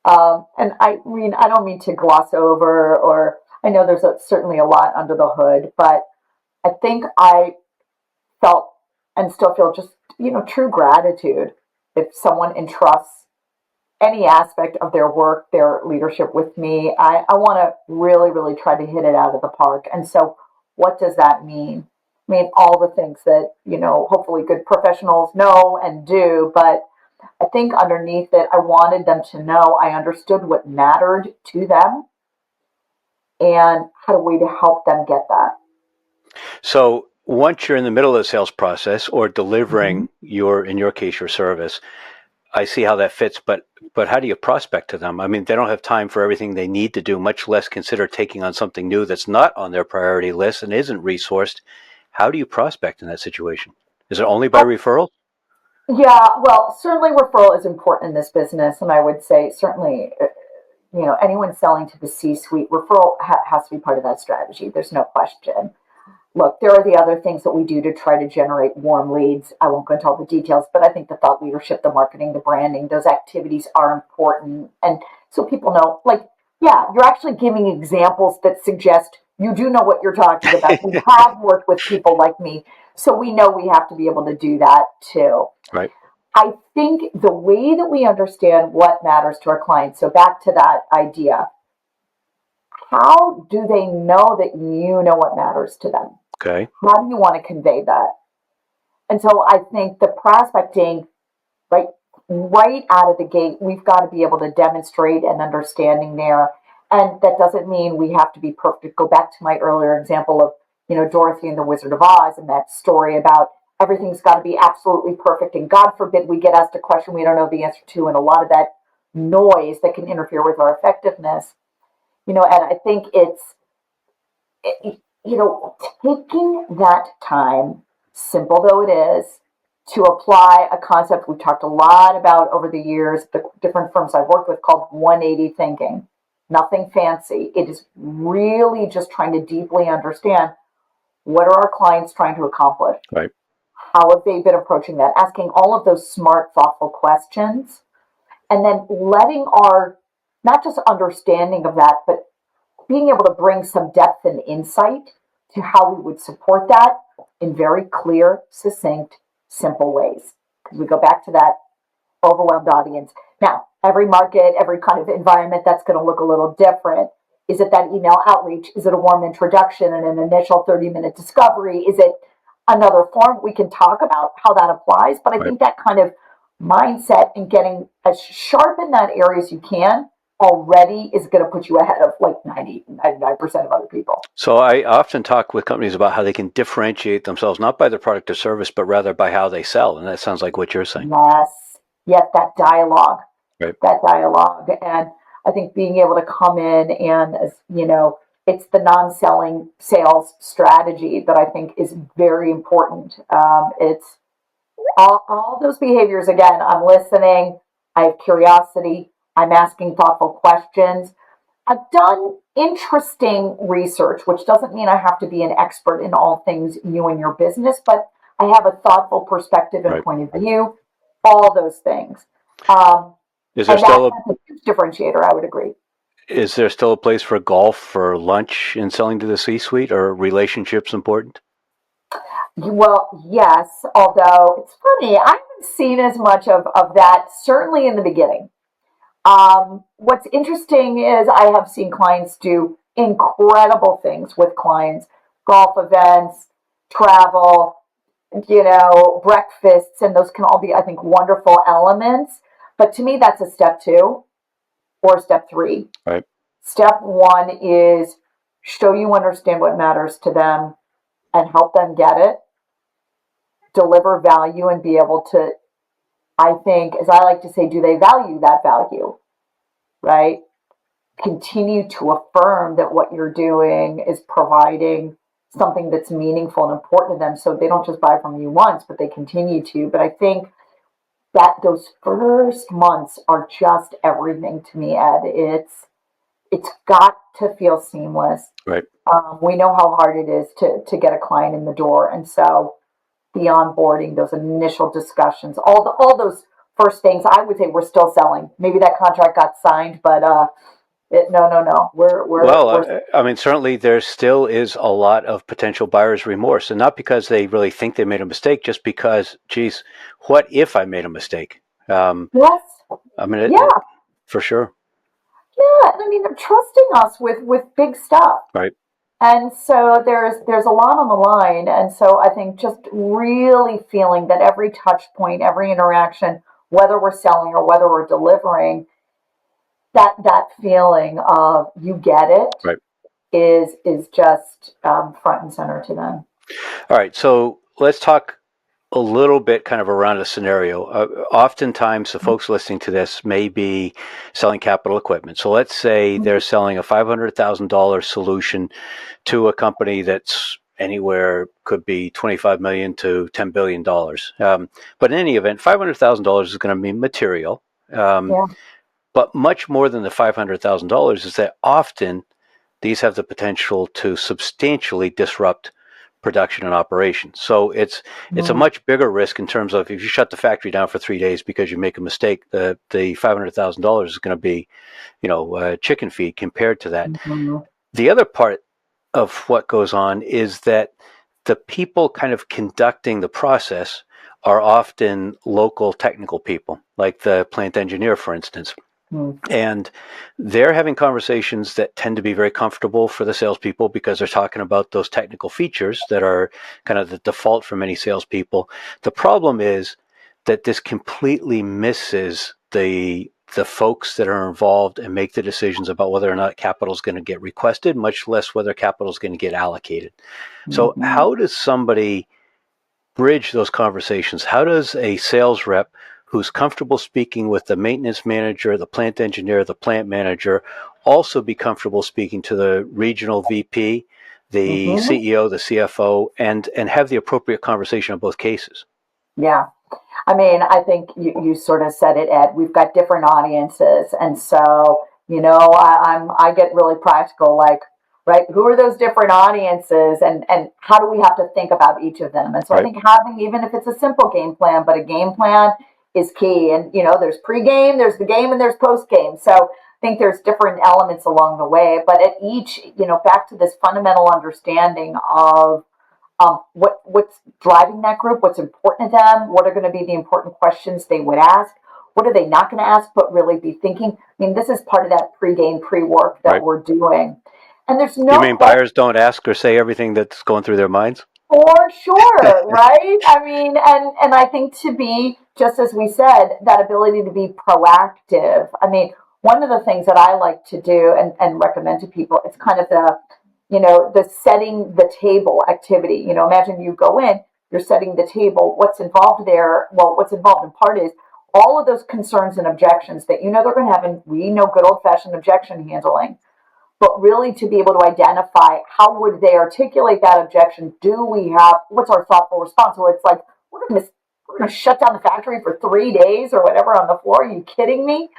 Speaker 3: And I mean, I don't mean to gloss over, or I know there's certainly a lot under the hood, but I think I felt and still feel just, true gratitude if someone entrusts any aspect of their work, their leadership with me. I want to really, really try to hit it out of the park. And so what does that mean? I mean, all the things that, hopefully good professionals know and do, but I think underneath it, I wanted them to know I understood what mattered to them and had a way to help them get that.
Speaker 2: So once you're in the middle of the sales process or delivering in your case, your service, I see how that fits, but how do you prospect to them? I mean, they don't have time for everything they need to do, much less consider taking on something new that's not on their priority list and isn't resourced. How do you prospect in that situation? Is it only by referral?
Speaker 3: Yeah, well, certainly referral is important in this business, and I would say certainly, anyone selling to the C-suite, referral has to be part of that strategy. There's no question. Look, there are the other things that we do to try to generate warm leads. I won't go into all the details, but I think the thought leadership, the marketing, the branding, those activities are important. And so people know, like, yeah, you're actually giving examples that suggest you do know what you're talking about. We have worked with people like me, so we know we have to be able to do that too.
Speaker 2: Right.
Speaker 3: I think the way that we understand what matters to our clients, so back to that idea, how do they know that you know what matters to them?
Speaker 2: Okay.
Speaker 3: How do you want to convey that? And so I think the prospecting, right out of the gate, we've got to be able to demonstrate an understanding there. And that doesn't mean we have to be perfect. Go back to my earlier example of, Dorothy and the Wizard of Oz and that story about everything's got to be absolutely perfect. And God forbid we get asked a question we don't know the answer to, and a lot of that noise that can interfere with our effectiveness. And I think taking that time, simple though it is, to apply a concept we've talked a lot about over the years, the different firms I've worked with, called 180 thinking. Nothing fancy. It is really just trying to deeply understand, what are our clients trying to accomplish?
Speaker 2: Right.
Speaker 3: How have they been approaching that? Asking all of those smart, thoughtful questions, and then letting our, not just understanding of that, but being able to bring some depth and insight to how we would support that in very clear, succinct, simple ways. Because we go back to that overwhelmed audience. Now, every market, every kind of environment, that's going to look a little different. Is it that email outreach? Is it a warm introduction and an initial 30-minute discovery? Is it another form? We can talk about how that applies, but I think that kind of mindset and getting as sharp in that area as you can already is going to put you ahead of like 99% of other people.
Speaker 2: So I often talk with companies about how they can differentiate themselves, not by their product or service, but rather by how they sell. And that sounds like what you're saying.
Speaker 3: Yes, that dialogue.
Speaker 2: Right.
Speaker 3: That dialogue. And I think being able to come in and, it's the non-selling sales strategy that I think is very important. It's all those behaviors. Again, I'm listening, I have curiosity, I'm asking thoughtful questions. I've done interesting research, which doesn't mean I have to be an expert in all things you and your business, but I have a thoughtful perspective and point of view, all those things.
Speaker 2: Is there still
Speaker 3: a huge differentiator? I would agree.
Speaker 2: Is there still a place for golf or lunch in selling to the C-suite? Or relationships important?
Speaker 3: Well, yes, although it's funny, I haven't seen as much of that, certainly in the beginning. What's interesting is I have seen clients do incredible things with clients, golf events, travel, breakfasts, and those can all be, I think, wonderful elements. But to me, that's a step two or step three.
Speaker 2: Right.
Speaker 3: Step one is show you understand what matters to them and help them get it, deliver value, and be able to, I think, as I like to say, do they value that value, right? Continue to affirm that what you're doing is providing something that's meaningful and important to them, so they don't just buy from you once, but they continue to. But I think that those first months are just everything to me, Ed. It's got to feel seamless.
Speaker 2: Right.
Speaker 3: We know how hard it is to get a client in the door, and so the onboarding, those initial discussions, all those first things, I would say we're still selling. Maybe that contract got signed, but no.
Speaker 2: I mean, certainly there still is a lot of potential buyer's remorse, and not because they really think they made a mistake, just because, geez, what if I made a mistake?
Speaker 3: Yes.
Speaker 2: I mean,
Speaker 3: Yeah.
Speaker 2: For sure.
Speaker 3: Yeah, and I mean, they're trusting us with big stuff.
Speaker 2: Right.
Speaker 3: And so there's a lot on the line, and so I think just really feeling that every touch point, every interaction, whether we're selling or whether we're delivering, that feeling of you get it,
Speaker 2: right,
Speaker 3: is just front and center to them.
Speaker 2: All right, so let's talk a little bit kind of around a scenario. Oftentimes, the folks listening to this may be selling capital equipment. So let's say they're selling a $500,000 solution to a company that's anywhere, could be $25 million to $10 billion. But in any event, $500,000 is going to be material.
Speaker 3: Yeah.
Speaker 2: But much more than the $500,000 is that often these have the potential to substantially disrupt production and operation. So it's a much bigger risk in terms of if you shut the factory down for 3 days because you make a mistake, the $500,000 is going to be, chicken feed compared to that.
Speaker 3: Mm-hmm.
Speaker 2: The other part of what goes on is that the people kind of conducting the process are often local technical people, like the plant engineer, for instance. And they're having conversations that tend to be very comfortable for the salespeople because they're talking about those technical features that are kind of the default for many salespeople. The problem is that this completely misses the folks that are involved and make the decisions about whether or not capital is going to get requested, much less whether capital is going to get allocated. So how does somebody bridge those conversations? How does a sales rep who's comfortable speaking with the maintenance manager, the plant engineer, the plant manager, also be comfortable speaking to the regional VP, the CEO, the CFO, and have the appropriate conversation in both cases?
Speaker 3: Yeah. I mean, I think you sort of said it, Ed. We've got different audiences. And so, I get really practical, like, right, who are those different audiences and how do we have to think about each of them? And so I think having, even if it's a simple game plan, but a game plan is key. And, there's pre-game, there's the game, and there's post-game. So I think there's different elements along the way. But at each, back to this fundamental understanding of what's driving that group, what's important to them, what are going to be the important questions they would ask, what are they not going to ask but really be thinking. I mean, this is part of that pre-game, pre-work that we're doing. And there's no...
Speaker 2: You mean buyers don't ask or say everything that's going through their minds?
Speaker 3: For sure, right? I mean, and I think to be, just as we said, that ability to be proactive. I mean, one of the things that I like to do and recommend to people, it's kind of the setting the table activity. Imagine you go in, you're setting the table. What's involved there? Well, what's involved in part is all of those concerns and objections that they're going to have, and we know good old-fashioned objection handling. But really to be able to identify how would they articulate that objection? What's our thoughtful response? So it's like, we're going to shut down the factory for 3 days or whatever on the floor. Are you kidding me?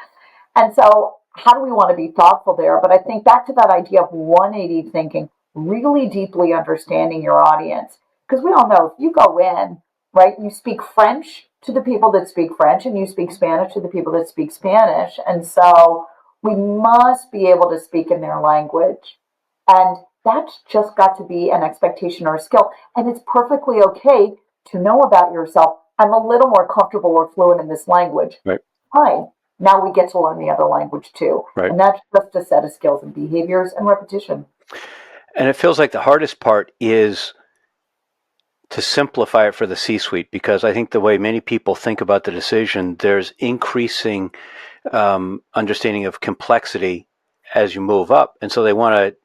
Speaker 3: And so how do we want to be thoughtful there? But I think back to that idea of 180 thinking, really deeply understanding your audience. Because we all know if you go in, right, you speak French to the people that speak French and you speak Spanish to the people that speak Spanish. And so we must be able to speak in their language. And That's just got to be an expectation or a skill. And it's perfectly okay to know about yourself. I'm a little more comfortable or fluent in this language.
Speaker 2: Right.
Speaker 3: Fine. Now we get to learn the other language too.
Speaker 2: Right.
Speaker 3: And that's just a set of skills and behaviors and repetition.
Speaker 2: And it feels like the hardest part is to simplify it for the C-suite, because I think the way many people think about the decision, there's increasing understanding of complexity as you move up. And so they want to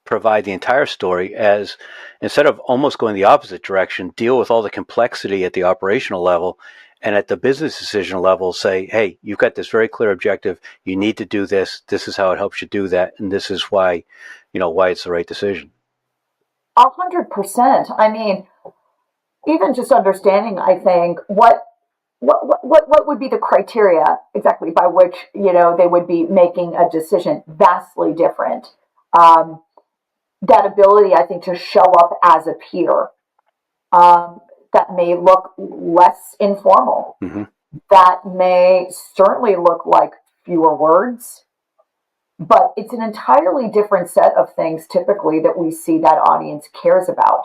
Speaker 2: provide the entire story as, instead of almost going the opposite direction, deal with all the complexity at the operational level, and at the business decision level say, hey, you've got this very clear objective, you need to do this, this is how it helps you do that, and this is why, why it's the right decision.
Speaker 3: 100%. I mean, even just understanding, I think, what would be the criteria exactly by which, they would be making a decision, vastly different. That ability, I think, to show up as a peer, that may look less informal.
Speaker 2: Mm-hmm.
Speaker 3: That may certainly look like fewer words, but it's an entirely different set of things typically that we see that audience cares about.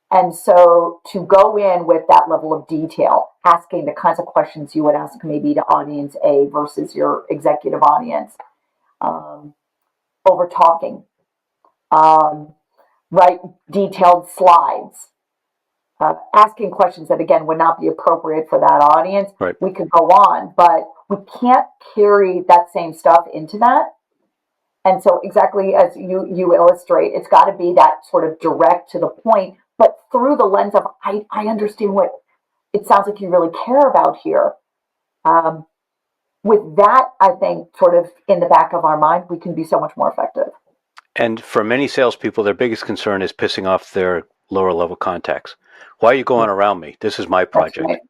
Speaker 3: And so to go in with that level of detail, asking the kinds of questions you would ask maybe to audience A versus your executive audience, over talking, write detailed slides, asking questions that, again, would not be appropriate for that audience.
Speaker 2: Right.
Speaker 3: We could go on, but we can't carry that same stuff into that. And so exactly as you illustrate, it's got to be that sort of direct to the point, but through the lens of, I understand what it sounds like you really care about here. With that, I think, sort of in the back of our mind, we can be so much more effective.
Speaker 2: And for many salespeople, their biggest concern is pissing off their lower level contacts. Why are you going around me? This is my project.
Speaker 3: Right.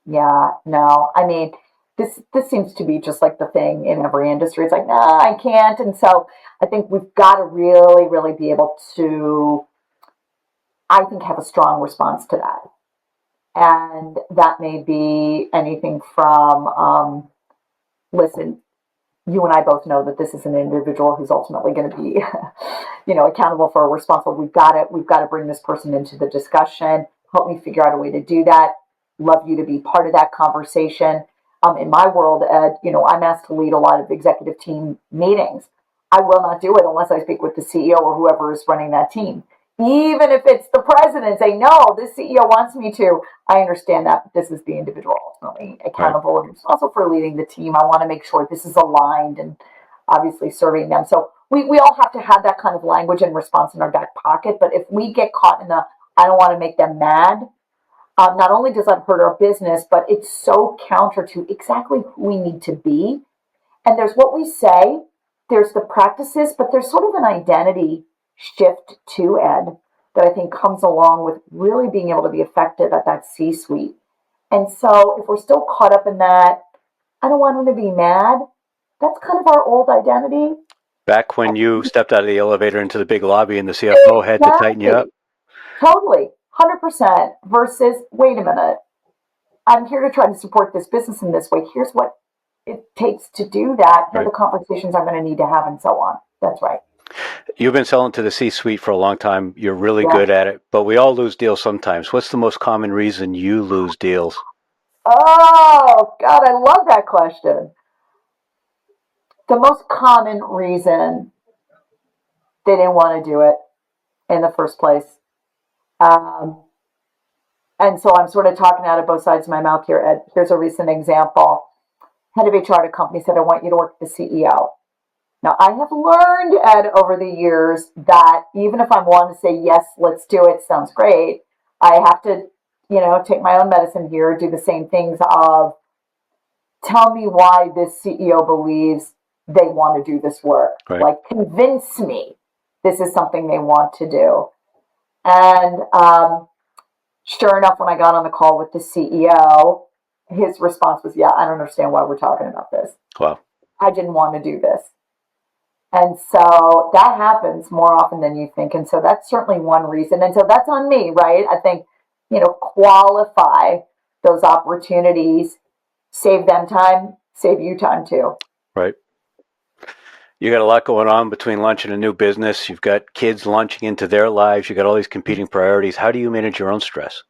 Speaker 3: Yeah, no, I mean, this seems to be just like the thing in every industry. It's like, nah, I can't. And so I think we've got to really, really be able to, I think, have a strong response to that. And that may be anything from, listen, you and I both know that this is an individual who's ultimately going to be, accountable for a responsible. We've got to bring this person into the discussion. Help me figure out a way to do that. Love you to be part of that conversation. In my world, Ed, I'm asked to lead a lot of executive team meetings. I will not do it unless I speak with the CEO or whoever is running that team. Even if it's the president, say, no, this CEO wants me to. I understand that, but this is the individual ultimately accountable and also for leading the team. I want to make sure this is aligned and obviously serving them. So we all have to have that kind of language and response in our back pocket. But if we get caught in the, I don't want to make them mad, not only does that hurt our business, but it's so counter to exactly who we need to be. And there's what we say, there's the practices, but there's sort of an identity shift too, Ed, that I think comes along with really being able to be effective at that C-suite. And so if we're still caught up in that, I don't want them to be mad, that's kind of our old identity.
Speaker 2: Back when you stepped out of the elevator into the big lobby and the CFO had to tighten you up.
Speaker 3: Totally. 100% versus, wait a minute, I'm here to try to support this business in this way. Here's what it takes to do that. Here are the conversations I'm going to need to have and so on. That's right.
Speaker 2: You've been selling to the C-suite for a long time. You're really good at it, but we all lose deals sometimes. What's the most common reason you lose deals?
Speaker 3: Oh, God, I love that question. The most common reason they didn't want to do it in the first place. And so I'm sort of talking out of both sides of my mouth here, Ed. Here's a recent example. Head of HR at a company said, I want you to work with the CEO. Now, I have learned, Ed, over the years that even if I'm wanting to say, yes, let's do it, sounds great, I have to, take my own medicine here, do the same things of, tell me why this CEO believes they want to do this work.
Speaker 2: Right.
Speaker 3: Like, convince me this is something they want to do. And sure enough, when I got on the call with the CEO, his response was, yeah, I don't understand why we're talking about this.
Speaker 2: Wow.
Speaker 3: I didn't want to do this. And so that happens more often than you think. And so that's certainly one reason. And so that's on me, right? I think, qualify those opportunities, save them time, save you time too.
Speaker 2: Right. You got a lot going on between launching a new business. You've got kids launching into their lives. You've got all these competing priorities. How do you manage your own stress?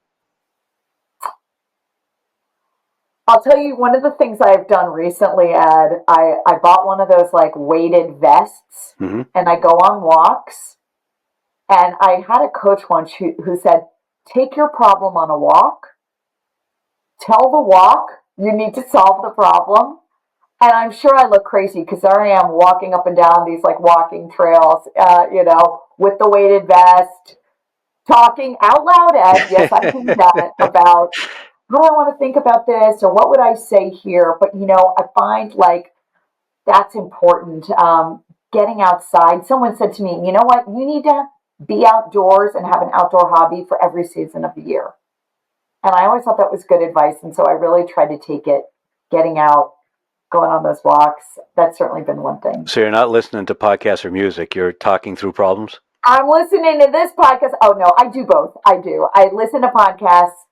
Speaker 3: I'll tell you one of the things I've done recently, Ed, I bought one of those like weighted vests
Speaker 2: Mm-hmm.
Speaker 3: and I go on walks. And I had a coach once who said, take your problem on a walk, tell the walk you need to solve the problem. And I'm sure I look crazy because there I am walking up and down these like walking trails, with the weighted vest, talking out loud, Ed. Yes, I do that about how do I want to think about this or what would I say here? But, I find like that's important. Getting outside. Someone said to me, you know what? You need to be outdoors and have an outdoor hobby for every season of the year. And I always thought that was good advice. And so I really tried to take it, getting out, going on those walks. That's certainly been one thing.
Speaker 2: So you're not listening to podcasts or music. You're talking through problems?
Speaker 3: I'm listening to this podcast. Oh, no, I do both. I do. I listen to podcasts.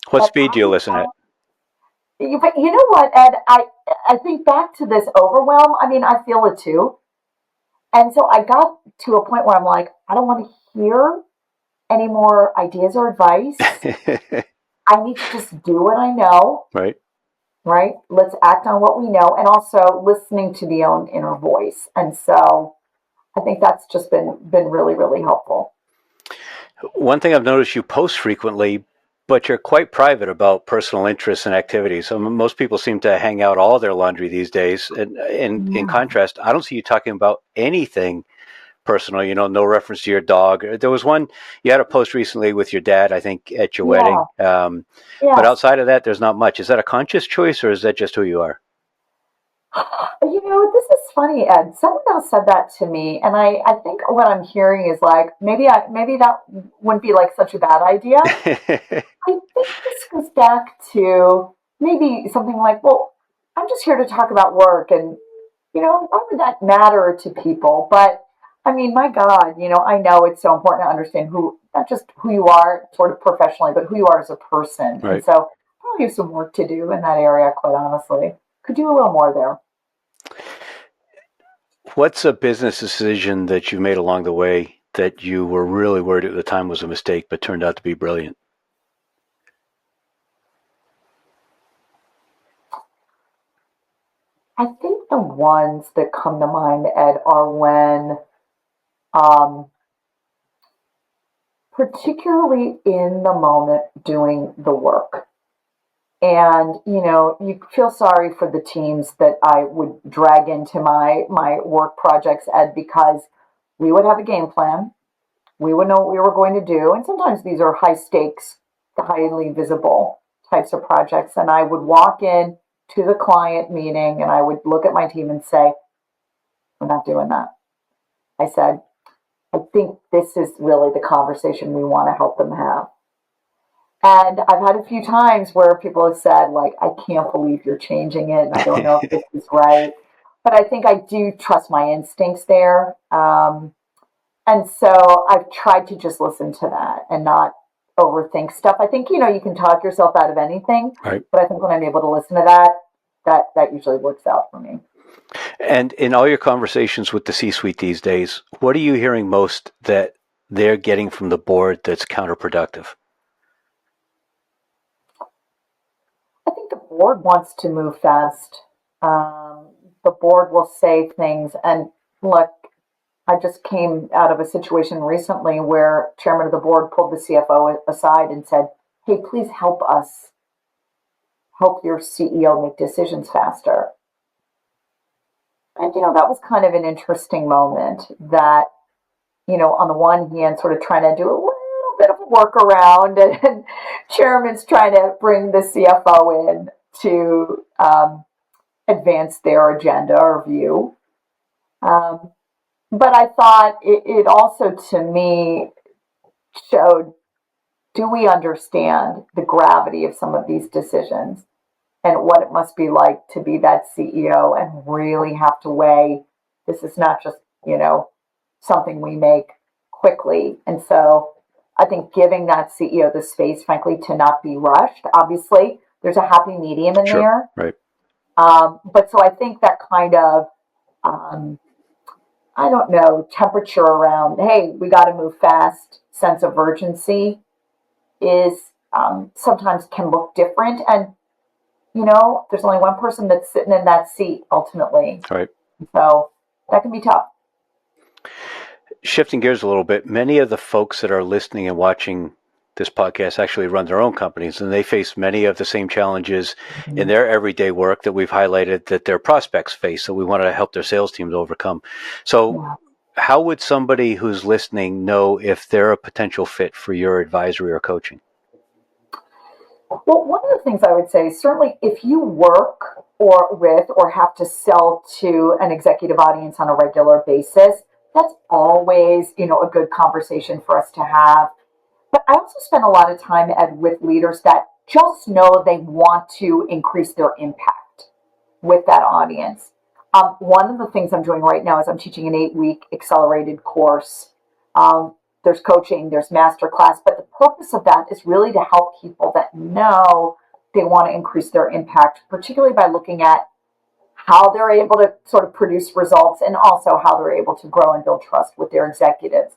Speaker 2: What speed do you listen at?
Speaker 3: But you know what, Ed? I think back to this overwhelm. I mean, I feel it too. And so I got to a point where I'm like, I don't want to hear any more ideas or advice. I need to just do what I know. Right? Let's act on what we know, and also listening to the own inner voice. And so I think that's just been really, really helpful.
Speaker 2: One thing I've noticed, you post frequently, but you're quite private about personal interests and activities. So most people seem to hang out all their laundry these days. And in contrast, I don't see you talking about anything personal, no reference to your dog. There was one, you had a post recently with your dad, I think, at your wedding. But outside of that, there's not much. Is that a conscious choice or is that just who you are?
Speaker 3: This is funny, Ed. Someone else said that to me, and I think what I'm hearing is like maybe that wouldn't be like such a bad idea. I think this goes back to maybe something like, well, I'm just here to talk about work, and why would that matter to people? But I mean, my God, I know it's so important to understand not just who you are sort of professionally, but who you are as a person.
Speaker 2: Right.
Speaker 3: And so probably have some work to do in that area, quite honestly. Could do a little more there.
Speaker 2: What's a business decision that you made along the way that you were really worried at the time was a mistake, but turned out to be brilliant?
Speaker 3: I think the ones that come to mind, Ed, are when, particularly in the moment doing the work. And, you feel sorry for the teams that I would drag into my work projects, Ed, because we would have a game plan. We would know what we were going to do. And sometimes these are high stakes, highly visible types of projects. And I would walk in to the client meeting and I would look at my team and say, we're not doing that. I said, I think this is really the conversation we want to help them have. And I've had a few times where people have said, like, I can't believe you're changing it, and I don't know if this is right. But I think I do trust my instincts there. And so I've tried to just listen to that and not overthink stuff. I think, you can talk yourself out of anything.
Speaker 2: Right.
Speaker 3: But I think when I'm able to listen to that usually works out for me.
Speaker 2: And in all your conversations with the C-suite these days, what are you hearing most that they're getting from the board that's counterproductive?
Speaker 3: I think the board wants to move fast. The board will say things. And look, I just came out of a situation recently where chairman of the board pulled the CFO aside and said, hey, please help us help your CEO make decisions faster. And, that was kind of an interesting moment that, on the one hand, sort of trying to do a little bit of a workaround and chairman's trying to bring the CFO in to advance their agenda or view. But I thought it also, to me, showed, do we understand the gravity of some of these decisions and what it must be like to be that CEO and really have to weigh, this is not just, something we make quickly. And so I think giving that CEO the space, frankly, to not be rushed. Obviously, there's a happy medium in there.
Speaker 2: Right.
Speaker 3: But so I think that kind of I don't know, temperature around, hey, we got to move fast, sense of urgency is sometimes can look different. And, there's only one person that's sitting in that seat ultimately.
Speaker 2: All right.
Speaker 3: So that can be tough.
Speaker 2: Shifting gears a little bit, many of the folks that are listening and watching this podcast actually run their own companies, and they face many of the same challenges in their everyday work that we've highlighted that their prospects face, that we want to help their sales teams overcome. So how would somebody who's listening know if they're a potential fit for your advisory or coaching?
Speaker 3: Well, one of the things I would say is certainly if you work or have to sell to an executive audience on a regular basis, that's always, a good conversation for us to have. But I also spend a lot of time, Ed, with leaders that just know they want to increase their impact with that audience. One of the things I'm doing right now is I'm teaching an 8-week accelerated course. There's coaching, there's master class, but the purpose of that is really to help people that know they want to increase their impact, particularly by looking at how they're able to sort of produce results and also how they're able to grow and build trust with their executives.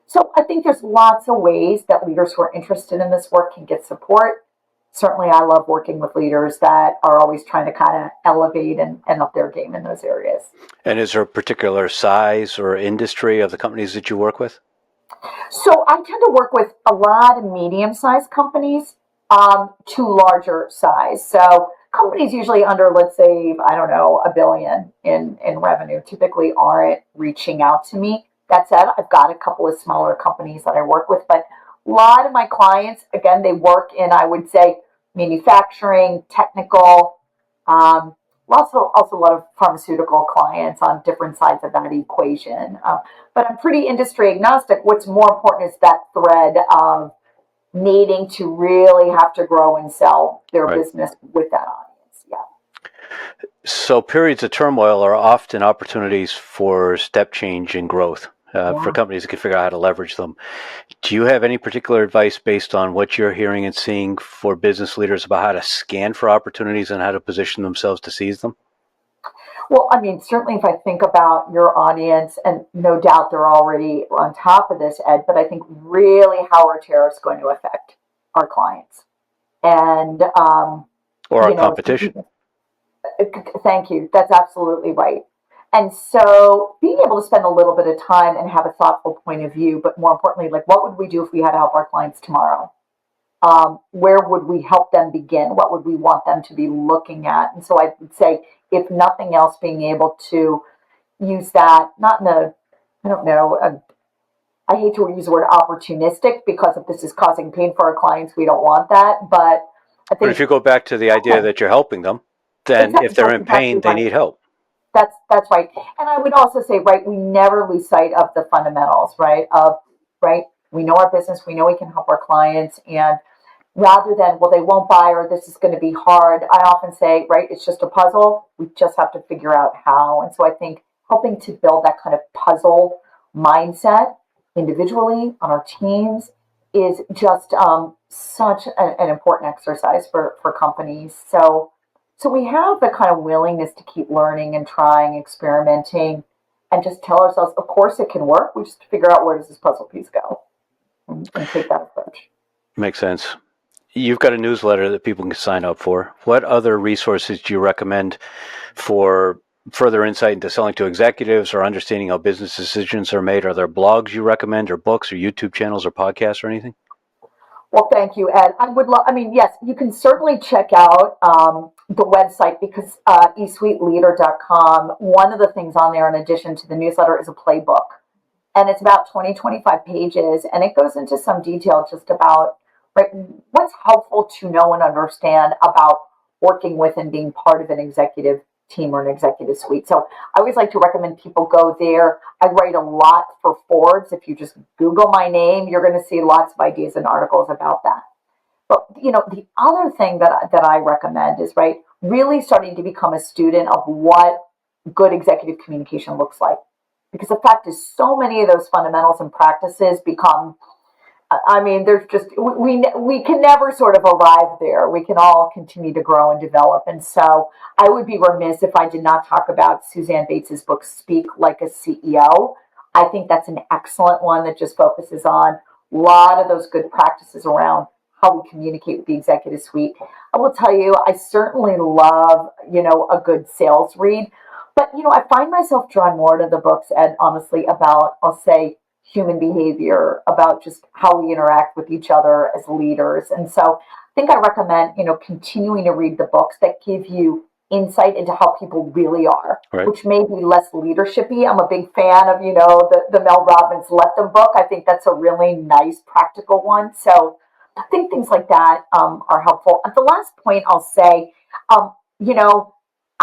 Speaker 3: So I think there's lots of ways that leaders who are interested in this work can get support. Certainly, I love working with leaders that are always trying to kind of elevate and up their game in those areas. And
Speaker 2: is there a particular size or industry of the companies that you work with?
Speaker 3: So I tend to work with a lot of medium-sized companies to larger size. So companies usually under, let's say, I don't know, $1 billion in revenue typically aren't reaching out to me. That said, I've got a couple of smaller companies that I work with, but a lot of my clients, again, they work in, I would say, manufacturing, technical, also a lot of pharmaceutical clients on different sides of that equation. But I'm pretty industry agnostic. What's more important is that thread of needing to really have to grow and sell their business with that audience. Yeah.
Speaker 2: So periods of turmoil are often opportunities for step change and growth for companies that can figure out how to leverage them. Do you have any particular advice based on what you're hearing and seeing for business leaders about how to scan for opportunities and how to position themselves to seize them?
Speaker 3: Well, I mean, certainly if I think about your audience, and no doubt they're already on top of this, Ed, but I think really how are tariffs going to affect our clients? And
Speaker 2: or our competition.
Speaker 3: Thank you. That's absolutely right. And so being able to spend a little bit of time and have a thoughtful point of view, but more importantly, like what would we do if we had to help our clients tomorrow? Where would we help them begin? What would we want them to be looking at? And so I would say, if nothing else, being able to use that, not in a, I don't know, I hate to use the word opportunistic, because if this is causing pain for our clients, we don't want that. But I think,
Speaker 2: but if you go back to the idea that you're helping them, then if they're in pain, they need help.
Speaker 3: That's right. And I would also say, we never lose sight of the fundamentals, we know our business, we know we can help our clients, and rather than, well, they won't buy or this is going to be hard, I often say, it's just a puzzle. We just have to figure out how. And so I think helping to build that kind of puzzle mindset individually on our teams is just such an important exercise for companies. So we have the kind of willingness to keep learning and trying, experimenting, and just tell ourselves, of course it can work. We just figure out, where does this puzzle piece go, and take that approach.
Speaker 2: Makes sense. You've got a newsletter that people can sign up for. What other resources do you recommend for further insight into selling to executives or understanding how business decisions are made? Are there blogs you recommend, or books, or YouTube channels, or podcasts, or anything?
Speaker 3: Well, thank you, Ed. Yes, you can certainly check out the website, because eSuiteleader.com, one of the things on there in addition to the newsletter is a playbook. And it's about 25 pages, and it goes into some detail just about what's helpful to know and understand about working with and being part of an executive team or an executive suite. So I always like to recommend people go there. I write a lot for Forbes. If you just Google my name, you're going to see lots of ideas and articles about that. But, the other thing that I recommend is, really starting to become a student of what good executive communication looks like. Because the fact is, so many of those fundamentals and practices become I mean, there's just, we can never sort of arrive there. We can all continue to grow and develop. And so I would be remiss if I did not talk about Suzanne Bates's book, Speak Like a CEO. I think that's an excellent one that just focuses on a lot of those good practices around how we communicate with the executive suite. I will tell you, I certainly love, a good sales read. But, I find myself drawn more to the books, Ed, honestly, about, I'll say, human behavior, about just how we interact with each other as leaders. And so I think I recommend, continuing to read the books that give you insight into how people really are,
Speaker 2: Right.
Speaker 3: which may be less leadershipy. I'm a big fan of, the Mel Robbins Let Them book. I think that's a really nice, practical one. So I think things like that are helpful. And the last point I'll say, I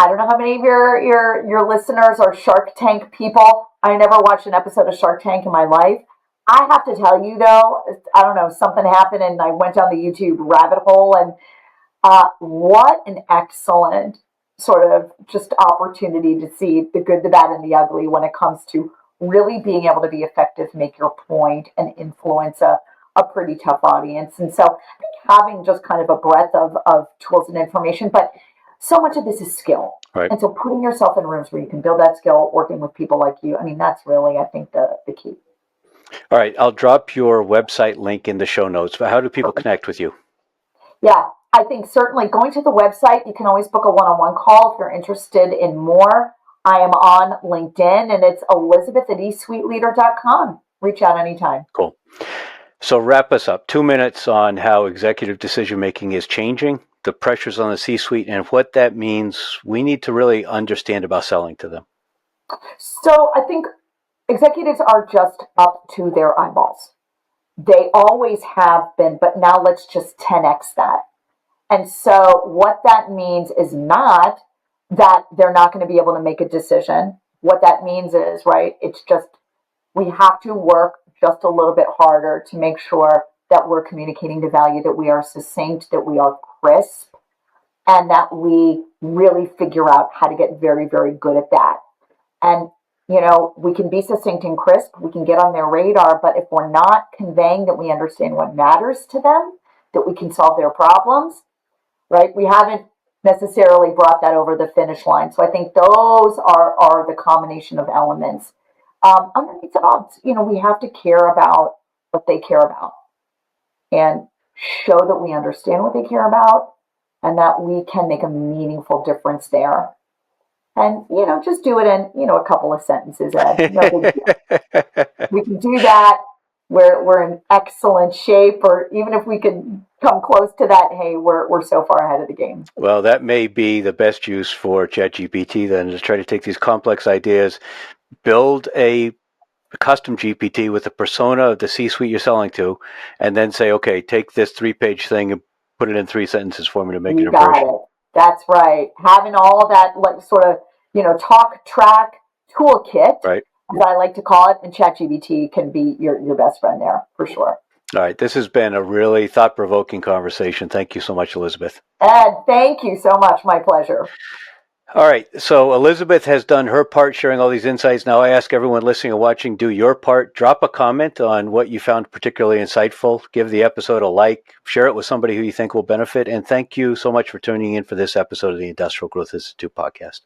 Speaker 3: don't know how many of your listeners are Shark Tank people. I never watched an episode of Shark Tank in my life. I have to tell you though, I don't know, something happened and I went down the YouTube rabbit hole, and what an excellent sort of just opportunity to see the good, the bad, and the ugly when it comes to really being able to be effective, make your point, and influence a pretty tough audience. And so I think having just kind of a breadth of tools and information, but so much of this is skill.
Speaker 2: Right.
Speaker 3: And so putting yourself in rooms where you can build that skill, working with people like you, I mean, that's really, I think, the key.
Speaker 2: All right. I'll drop your website link in the show notes. But how do people connect with you?
Speaker 3: Yeah, I think certainly going to the website, you can always book a one-on-one call if you're interested in more. I am on LinkedIn, and it's Elizabeth at eSuiteleader.com. Reach out anytime.
Speaker 2: Cool. So wrap us up. 2 minutes on how executive decision-making is changing, the pressures on the C-suite, and what that means we need to really understand about selling to them.
Speaker 3: So I think executives are just up to their eyeballs. They always have been, but now let's just 10x that. And so what that means is not that they're not going to be able to make a decision. What that means is, right, it's just we have to work just a little bit harder to make sure that we're communicating the value, that we are succinct, that we are crisp, and that we really figure out how to get very, very good at that. And, we can be succinct and crisp, we can get on their radar, but if we're not conveying that we understand what matters to them, that we can solve their problems, right, we haven't necessarily brought that over the finish line. So I think those are the combination of elements. Underneath it all, we have to care about what they care about and show that we understand what they care about and that we can make a meaningful difference there. And, just do it in, a couple of sentences, Ed. No big deal. We can do that. We're in excellent shape, or even if we can come close to that, hey, we're so far ahead of the game.
Speaker 2: Well, that may be the best use for ChatGPT then, is try to take these complex ideas, build a custom GPT with the persona of the C-suite you're selling to, and then say, okay, take this 3-page thing and put it in 3 sentences for me to make an impression.
Speaker 3: You got it. That's right. Having all of that, like, sort of, talk track toolkit,
Speaker 2: right,
Speaker 3: as I like to call it, and ChatGPT can be your best friend there for sure.
Speaker 2: All right. This has been a really thought-provoking conversation. Thank you so much, Elizabeth.
Speaker 3: Ed, thank you so much. My pleasure.
Speaker 2: All right. So Elizabeth has done her part sharing all these insights. Now I ask everyone listening and watching, do your part. Drop a comment on what you found particularly insightful. Give the episode a like. Share it with somebody who you think will benefit. And thank you so much for tuning in for this episode of the Industrial Growth Institute podcast.